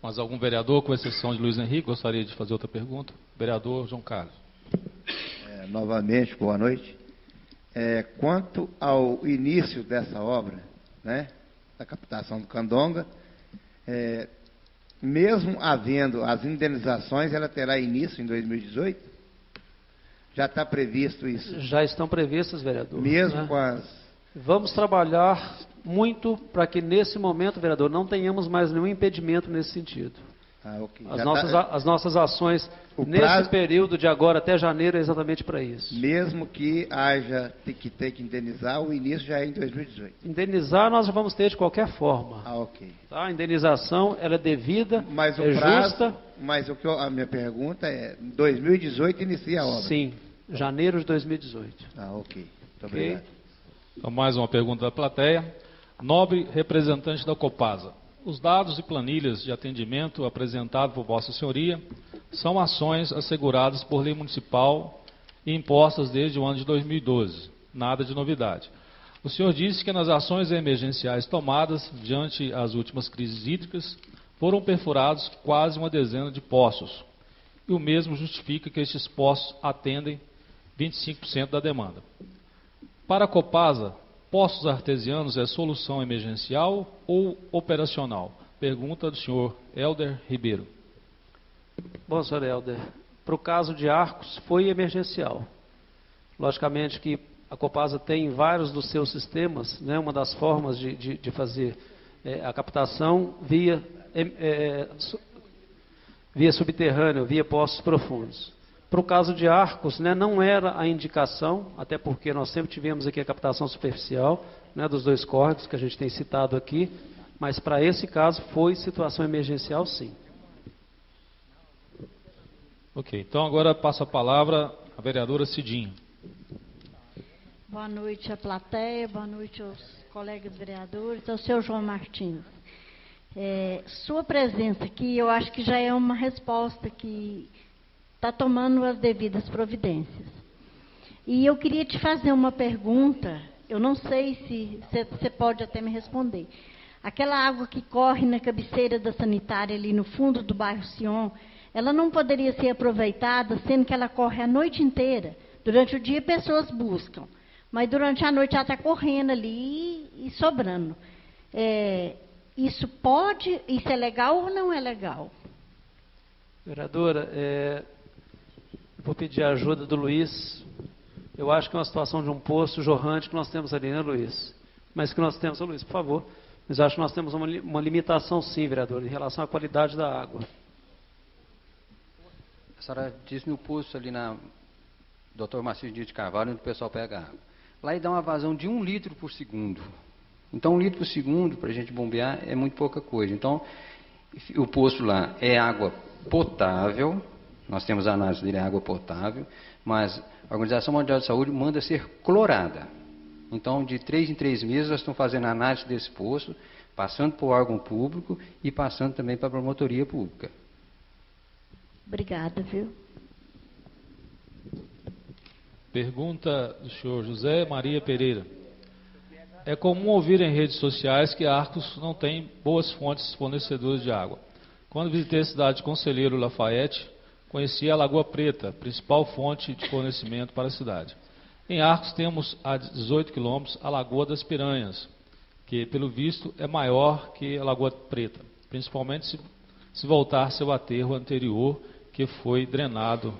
Mas algum vereador, com exceção de Luiz Henrique, gostaria de fazer outra pergunta? Vereador João Carlos. Novamente, boa noite. Quanto ao início dessa obra, da captação do Candonga, mesmo havendo as indenizações, ela terá início em 2018? Já está previsto isso? Já estão previstas, vereador. Mesmo com as... Vamos trabalhar muito para que nesse momento, vereador, não tenhamos mais nenhum impedimento nesse sentido. Okay. As nossas ações nesse período de agora até janeiro é exatamente para isso. Mesmo que haja que ter que indenizar, o início já é em 2018. Indenizar nós já vamos ter de qualquer forma. Ok. Tá? A indenização ela é devida, mas justa. Mas a minha pergunta é, em 2018 inicia a obra? Sim, janeiro de 2018. Ok. Muito obrigado. Então, mais uma pergunta da plateia. Nobre representante da Copasa. Os dados e planilhas de atendimento apresentados por Vossa Senhoria são ações asseguradas por lei municipal e impostas desde o ano de 2012. Nada de novidade. O senhor disse que nas ações emergenciais tomadas diante as últimas crises hídricas foram perfurados quase uma dezena de poços. E o mesmo justifica que estes poços atendem 25% da demanda. Para a Copasa, poços artesianos é solução emergencial ou operacional? Pergunta do senhor Helder Ribeiro. Bom, senhor Helder, para o caso de Arcos foi emergencial. Logicamente que a Copasa tem vários dos seus sistemas, uma das formas de fazer a captação via subterrâneo, via poços profundos. Para o caso de Arcos, não era a indicação, até porque nós sempre tivemos aqui a captação superficial, dos dois córregos que a gente tem citado aqui, mas para esse caso foi situação emergencial, sim. Ok, então agora passo a palavra à vereadora Cidinha. Boa noite à plateia, boa noite aos colegas vereadores, ao senhor João Martins. Sua presença aqui, eu acho que já é uma resposta que está tomando as devidas providências. E eu queria te fazer uma pergunta, eu não sei se você pode até me responder. Aquela água que corre na cabeceira da sanitária ali no fundo do bairro Sion, ela não poderia ser aproveitada, sendo que ela corre a noite inteira. Durante o dia pessoas buscam, mas durante a noite ela está correndo ali e sobrando. Isso é legal ou não é legal? Vereadora, vou pedir a ajuda do Luiz. Eu acho que é uma situação de um poço jorrante que nós temos ali, né, Luiz? Mas que nós temos, Luiz, por favor. Mas acho que nós temos uma limitação, sim, vereador, em relação à qualidade da água. A senhora disse no poço ali na Dr. Marcílio Dias de Carvalho, onde o pessoal pega água. Lá ele dá uma vazão de 1 litro por segundo. Então, 1 litro por segundo, para a gente bombear, é muito pouca coisa. Então, o poço lá é água potável. Nós temos a análise dele, é água potável, mas a Organização Mundial de Saúde manda ser clorada. Então, de 3 em 3 meses, nós estamos fazendo a análise desse poço, passando para o órgão público e passando também para a promotoria pública. Obrigada, viu? Pergunta do senhor José Maria Pereira. É comum ouvir em redes sociais que Arcos não tem boas fontes fornecedoras de água. Quando visitei a cidade de Conselheiro Lafayette, conheci a Lagoa Preta, principal fonte de fornecimento para a cidade. Em Arcos temos a 18 quilômetros a Lagoa das Piranhas, que pelo visto é maior que a Lagoa Preta, principalmente se voltar seu aterro anterior, que foi drenado.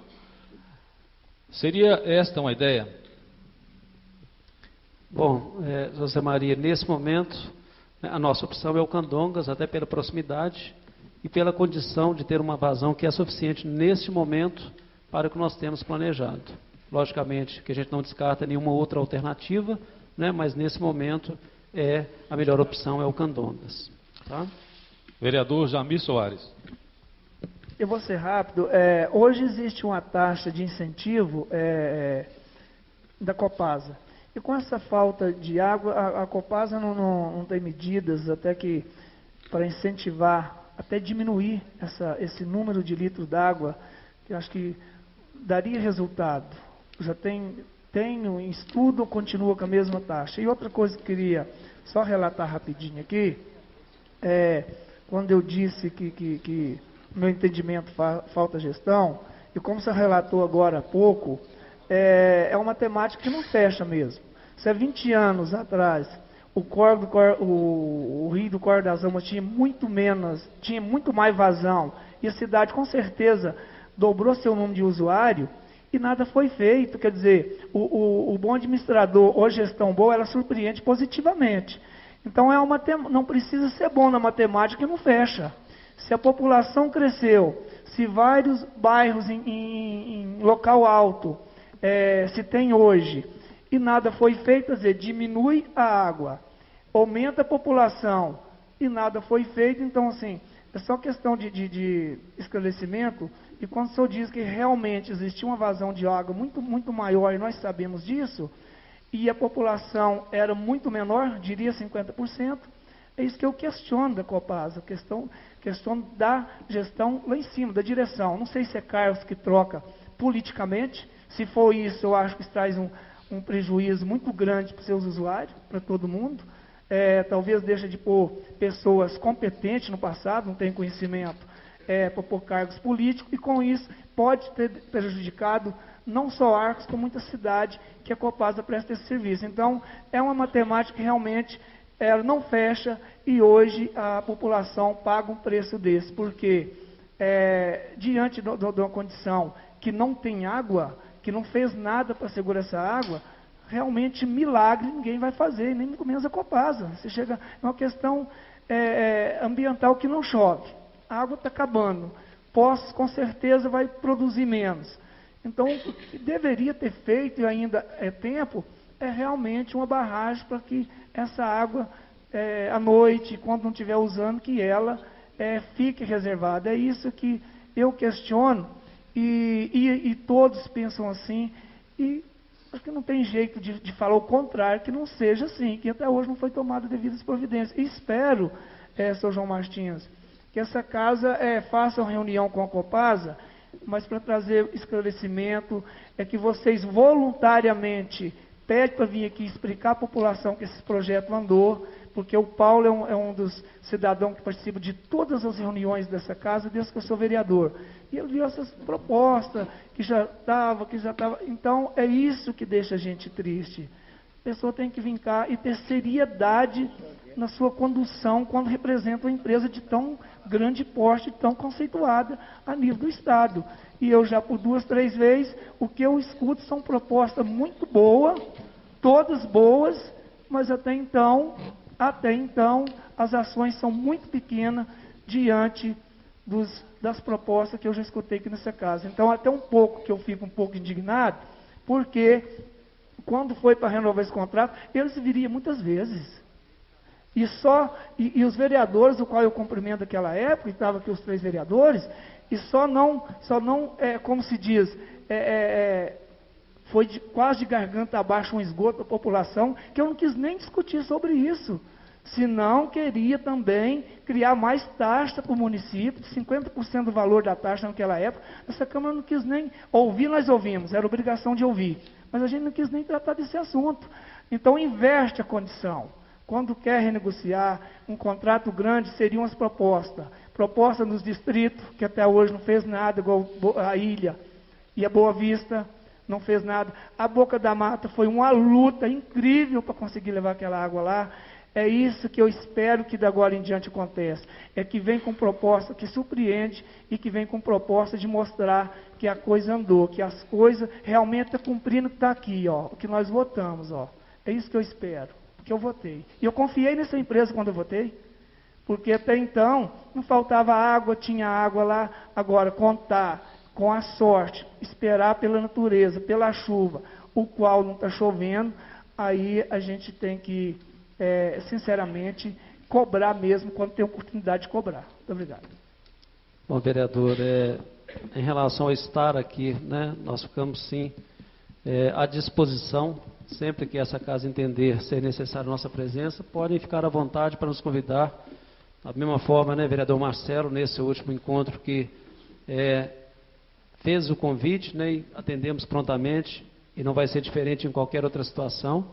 Seria esta uma ideia? Bom, José Maria, nesse momento, a nossa opção é o Candongas, até pela proximidade e pela condição de ter uma vazão que é suficiente neste momento para o que nós temos planejado. Logicamente que a gente não descarta nenhuma outra alternativa, né, mas nesse momento a melhor opção é o Candongas. Tá? Vereador Jamir Soares. Eu vou ser rápido. Hoje existe uma taxa de incentivo da Copasa. E com essa falta de água, a Copasa não tem medidas até que para incentivar, até diminuir esse número de litros d'água, que eu acho que daria resultado. Já tenho em estudo, continua com a mesma taxa. E outra coisa que eu queria só relatar rapidinho aqui, quando eu disse que no meu entendimento falta gestão, e como você relatou agora há pouco, é uma temática que não fecha mesmo. Se há 20 anos atrás o Rio do Córrego das Almas tinha muito mais vazão, e a cidade com certeza dobrou seu número de usuário, e nada foi feito. Quer dizer, o bom administrador ou gestão boa, ela surpreende positivamente. Então não precisa ser bom na matemática que não fecha. Se a população cresceu, se vários bairros em local alto se tem hoje, e nada foi feito, quer dizer, diminui a água, aumenta a população, e nada foi feito. Então, assim, é só questão de esclarecimento. E quando o senhor diz que realmente existia uma vazão de água muito, muito maior, e nós sabemos disso, e a população era muito menor, diria 50%, é isso que eu questiono da Copasa, questão da gestão lá em cima, da direção. Não sei se é Carlos que troca politicamente. Se for isso, eu acho que isso traz um prejuízo muito grande para os seus usuários, para todo mundo. Talvez deixe de pôr pessoas competentes no passado, não tem conhecimento, para pôr cargos políticos, e com isso pode ter prejudicado não só Arcos, como muita cidade que a Copasa presta esse serviço. Então, é uma matemática que realmente ela não fecha, e hoje a população paga um preço desse, porque diante de uma condição que não tem água, que não fez nada para segurar essa água, realmente milagre ninguém vai fazer, nem muito menos a Copasa. Você chega, é uma questão ambiental que não chove, a água está acabando, Poços com certeza vai produzir menos. Então, o que deveria ter feito, e ainda é tempo, é realmente uma barragem para que essa água, à noite, quando não estiver usando, que ela fique reservada. É isso que eu questiono, e todos pensam assim, e acho que não tem jeito de falar o contrário, que não seja assim, que até hoje não foi tomada devidas providências. E espero, Sr. João Martins, que essa casa faça uma reunião com a Copasa, mas para trazer esclarecimento, que vocês voluntariamente pedem para vir aqui explicar à população que esse projeto andou, porque o Paulo é um dos cidadãos que participa de todas as reuniões dessa casa, desde que eu sou vereador. E ele viu essas propostas, que já estava. Então, é isso que deixa a gente triste. A pessoa tem que vir cá e ter seriedade na sua condução quando representa uma empresa de tão grande porte, tão conceituada a nível do Estado. E eu já por 2, 3 vezes, o que eu escuto são propostas muito boas, todas boas, mas até então, as ações são muito pequenas diante das propostas que eu já escutei aqui nessa casa. Então, até um pouco que eu fico um pouco indignado, porque quando foi para renovar esse contrato, eles viriam muitas vezes. E os vereadores, o qual eu cumprimento naquela época, e estava aqui os 3 vereadores, e só não como se diz, foi quase de garganta abaixo um esgoto da população, que eu não quis nem discutir sobre isso. Senão, queria também criar mais taxa para o município, de 50% do valor da taxa naquela época. Essa Câmara não quis nem ouvir, nós ouvimos, era obrigação de ouvir. Mas a gente não quis nem tratar desse assunto. Então, inverte a condição. Quando quer renegociar um contrato grande, seriam as propostas. Proposta nos distritos, que até hoje não fez nada, igual a Ilha e a Boa Vista, não fez nada. A Boca da Mata foi uma luta incrível para conseguir levar aquela água lá. É isso que eu espero que de agora em diante aconteça. É que vem com proposta que surpreende e que vem com proposta de mostrar que a coisa andou, que as coisas realmente estão cumprindo o que está aqui, ó, o que nós votamos. Ó. É isso que eu espero, que eu votei. E eu confiei nessa empresa quando eu votei, porque até então não faltava água, tinha água lá. Agora, contar com a sorte, esperar pela natureza, pela chuva, o qual não está chovendo, aí a gente tem que, sinceramente, cobrar mesmo quando tem oportunidade de cobrar. Muito obrigado. Bom, vereador, em relação a estar aqui, né, nós ficamos sim à disposição, sempre que essa casa entender ser necessária a nossa presença, podem ficar à vontade para nos convidar. Da mesma forma, né, vereador Marcelo, nesse último encontro que fez o convite, né, e atendemos prontamente, e não vai ser diferente em qualquer outra situação.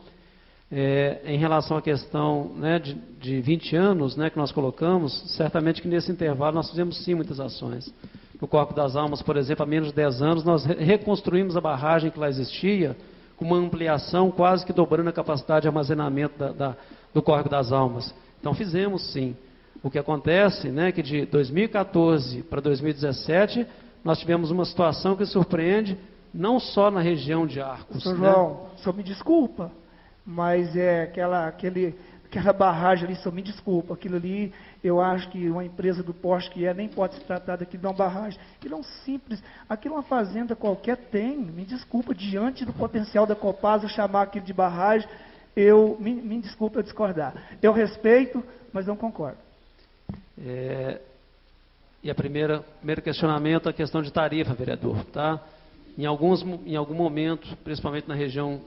Em relação à questão, né, de 20 anos, né, que nós colocamos, certamente que nesse intervalo nós fizemos sim muitas ações. No Córrego das Almas, por exemplo, há menos de 10 anos, nós reconstruímos a barragem que lá existia, com uma ampliação quase que dobrando a capacidade de armazenamento do Córrego das Almas. Então fizemos sim. O que acontece, né, que de 2014 para 2017, nós tivemos uma situação que surpreende, não só na região de Arcos. Sr. João, o senhor me desculpa, mas aquela barragem ali, o senhor me desculpa, aquilo ali, eu acho que uma empresa do porte que nem pode se tratar daqui de uma barragem. Aquilo é um simples, aquilo uma fazenda qualquer tem, me desculpa, diante do potencial da Copasa chamar aquilo de barragem, me desculpa eu discordar. Eu respeito, mas não concordo. E o primeiro questionamento é a questão de tarifa, vereador. Tá? Em algum momento, principalmente na região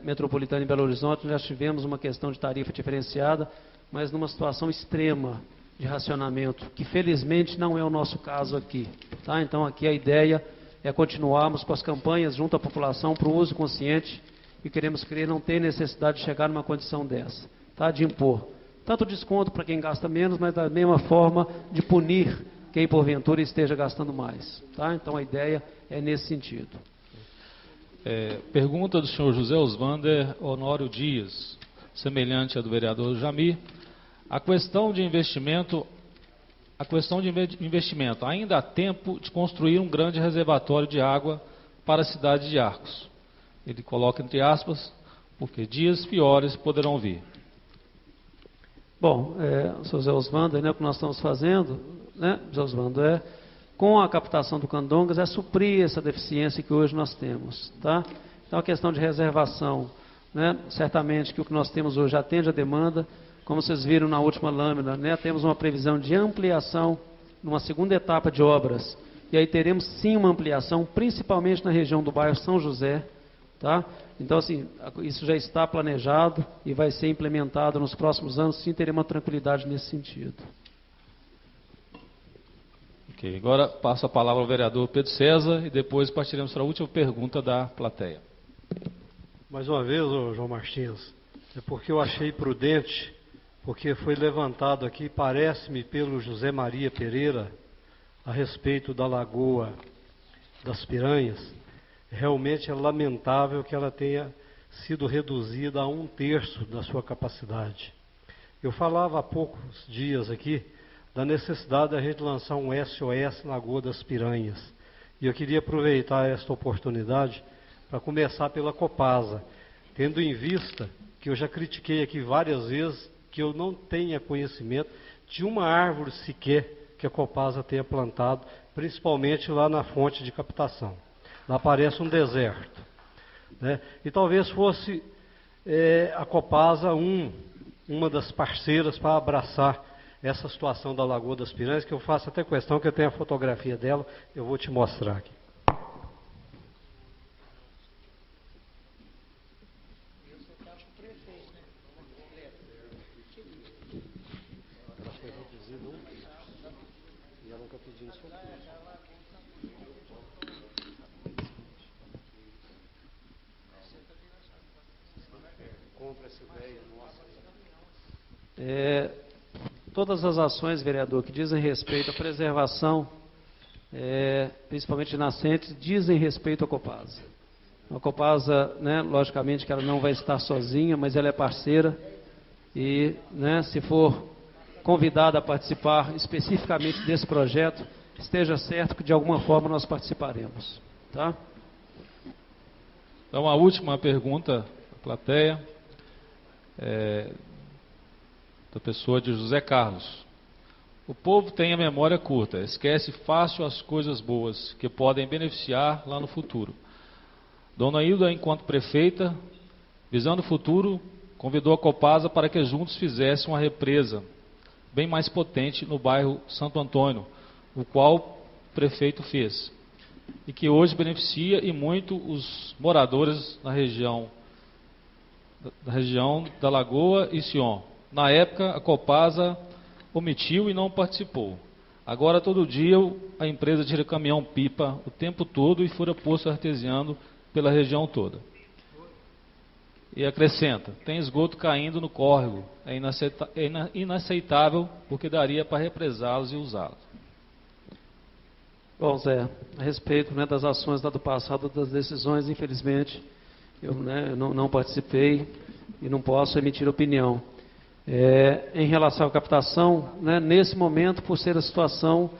metropolitana de Belo Horizonte, nós tivemos uma questão de tarifa diferenciada, mas numa situação extrema de racionamento, que felizmente não é o nosso caso aqui. Tá? Então aqui a ideia é continuarmos com as campanhas junto à população para o uso consciente, e queremos crer não ter necessidade de chegar numa condição dessa, tá? De impor tanto desconto para quem gasta menos, mas da mesma forma de punir quem porventura esteja gastando mais. Tá? Então a ideia é nesse sentido. Pergunta do senhor José Osvander Honório Dias, semelhante à do vereador Jamir. A questão de investimento, ainda há tempo de construir um grande reservatório de água para a cidade de Arcos. Ele coloca entre aspas, porque dias piores poderão vir. Bom, Sr. Zé Osvander, né, o que nós estamos fazendo, né, Zé Osvander, com a captação do Candongas, é suprir essa deficiência que hoje nós temos. Tá? Então, a questão de reservação, né, certamente que o que nós temos hoje atende a demanda. Como vocês viram na última lâmina, né, temos uma previsão de ampliação numa segunda etapa de obras. E aí teremos sim uma ampliação, principalmente na região do bairro São José. Tá? Então, assim, isso já está planejado e vai ser implementado nos próximos anos, sim, teremos uma tranquilidade nesse sentido. Ok, agora passo a palavra ao vereador Pedro César e depois partiremos para a última pergunta da plateia. Mais uma vez, João Martins, é porque eu achei prudente, porque foi levantado aqui, parece-me, pelo José Maria Pereira, a respeito da Lagoa das Piranhas. Realmente é lamentável que ela tenha sido reduzida a 1/3 da sua capacidade. Eu falava há poucos dias aqui da necessidade da gente lançar um SOS Lagoa das Piranhas. E eu queria aproveitar esta oportunidade para começar pela Copasa, tendo em vista que eu já critiquei aqui várias vezes que eu não tenha conhecimento de uma árvore sequer que a Copasa tenha plantado, principalmente lá na fonte de captação. Lá parece um deserto. Né? E talvez fosse a Copasa uma das parceiras para abraçar essa situação da Lagoa das Piranhas, que eu faço até questão que eu tenho a fotografia dela, eu vou te mostrar aqui. Ela foi reduzida 1/3 e ela nunca pediu isso. Compra essa ideia, nossa. Todas as ações, vereador, que dizem respeito à preservação, principalmente de nascentes, dizem respeito à Copasa. A Copasa, né, logicamente que ela não vai estar sozinha, mas ela é parceira e, né, se for convidada a participar especificamente desse projeto, esteja certo que de alguma forma nós participaremos. Tá? Então, a última pergunta da plateia, da pessoa de José Carlos. O povo tem a memória curta, esquece fácil as coisas boas que podem beneficiar lá no futuro. Dona Hilda, enquanto prefeita, visando o futuro, convidou a Copasa para que juntos fizessem uma represa bem mais potente no bairro Santo Antônio, o qual o prefeito fez, e que hoje beneficia e muito os moradores da região da Lagoa e Sion. Na época, a Copasa omitiu e não participou. Agora, todo dia, a empresa tira caminhão-pipa o tempo todo e fura poço artesiano pela região toda. E acrescenta, tem esgoto caindo no córrego, é inaceitável porque daria para represá-los e usá-los. Bom, Zé, a respeito, né, das ações lá do passado, das decisões, infelizmente, eu não participei e não posso emitir opinião. Em relação à captação, né, nesse momento, por ser a situação,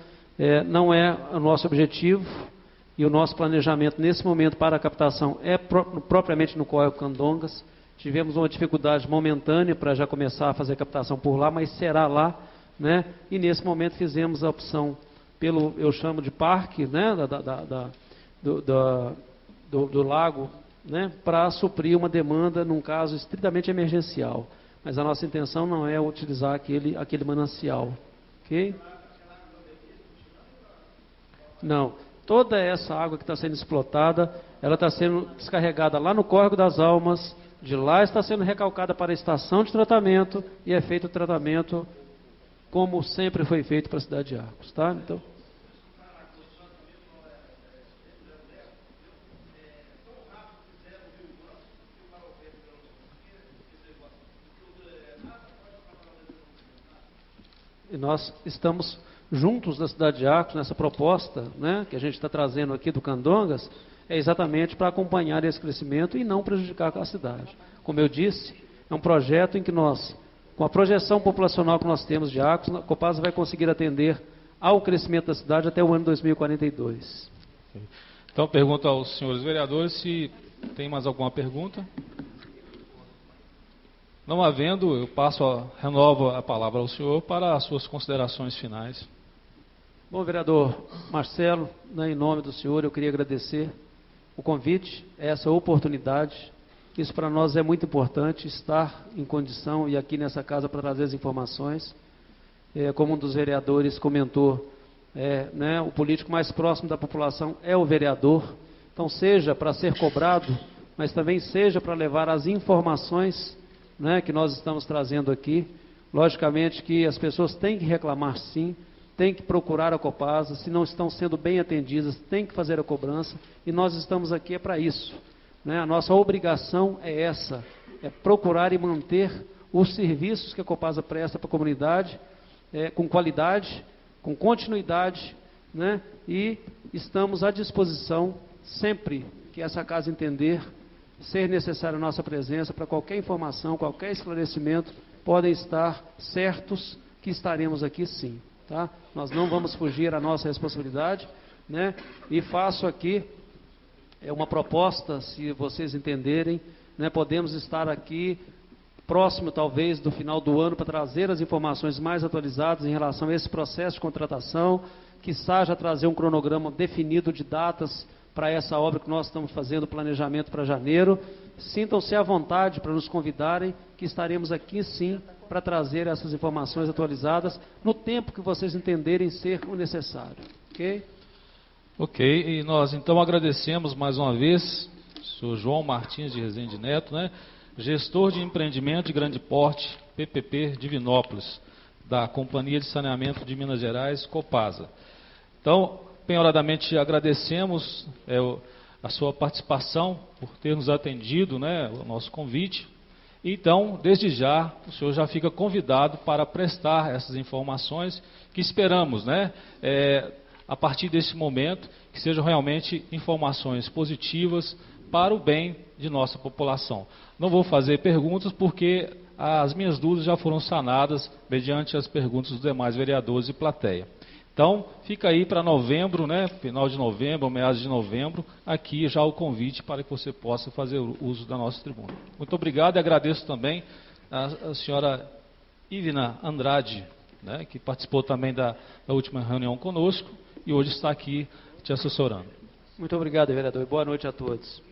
não é o nosso objetivo e o nosso planejamento nesse momento para a captação é propriamente no córrego Candongas. Tivemos uma dificuldade momentânea para já começar a fazer a captação por lá, mas será lá, né? E nesse momento fizemos a opção pelo, eu chamo de parque, né, do lago, né, para suprir uma demanda num caso estritamente emergencial. Mas a nossa intenção não é utilizar aquele manancial. Ok? Não. Toda essa água que está sendo explotada, ela está sendo descarregada lá no Córrego das Almas, de lá está sendo recalcada para a estação de tratamento e é feito o tratamento como sempre foi feito para a cidade de Arcos. Tá? Então... E nós estamos juntos da cidade de Arcos nessa proposta, né, que a gente está trazendo aqui do Candongas, é exatamente para acompanhar esse crescimento e não prejudicar a cidade. Como eu disse, é um projeto em que nós, com a projeção populacional que nós temos de Arcos, a Copasa vai conseguir atender ao crescimento da cidade até o ano 2042. Então, pergunto aos senhores vereadores se tem mais alguma pergunta. Não havendo, eu renovo a palavra ao senhor para as suas considerações finais. Bom, vereador Marcelo, né, em nome do senhor, eu queria agradecer o convite, essa oportunidade. Isso para nós é muito importante, estar em condição e aqui nessa casa para trazer as informações. Como um dos vereadores comentou, né, o político mais próximo da população é o vereador. Então, seja para ser cobrado, mas também seja para levar as informações, né, que nós estamos trazendo aqui. Logicamente que as pessoas têm que reclamar sim, têm que procurar a Copasa, se não estão sendo bem atendidas, têm que fazer a cobrança, e nós estamos aqui para isso. Né? A nossa obrigação é essa, é procurar e manter os serviços que a Copasa presta para a comunidade, com qualidade, com continuidade, né? E estamos à disposição, sempre que essa casa entender, ser necessária a nossa presença para qualquer informação, qualquer esclarecimento, podem estar certos que estaremos aqui sim. Tá? Nós não vamos fugir à nossa responsabilidade, né? E faço aqui uma proposta, se vocês entenderem, né? Podemos estar aqui próximo talvez do final do ano para trazer as informações mais atualizadas em relação a esse processo de contratação, quiçá já trazer um cronograma definido de datas para essa obra que nós estamos fazendo, planejamento para janeiro. Sintam-se à vontade para nos convidarem, que estaremos aqui sim para trazer essas informações atualizadas no tempo que vocês entenderem ser o necessário. Ok? Ok, e nós então agradecemos mais uma vez o senhor João Martins de Rezende Neto, né, gestor de empreendimento de grande porte, PPP Divinópolis, da Companhia de Saneamento de Minas Gerais, Copasa. Então, penhoradamente agradecemos a sua participação por ter nos atendido, né, o nosso convite, Então, desde já, o senhor já fica convidado para prestar essas informações que esperamos, né? A partir desse momento, que sejam realmente informações positivas para o bem de nossa população. Não vou fazer perguntas porque as minhas dúvidas já foram sanadas mediante as perguntas dos demais vereadores e plateia. Então, fica aí para novembro, né, final de novembro, meados de novembro, aqui já o convite para que você possa fazer uso da nossa tribuna. Muito obrigado e agradeço também a senhora Ivna Andrade, né, que participou também da última reunião conosco e hoje está aqui te assessorando. Muito obrigado, vereador, e boa noite a todos.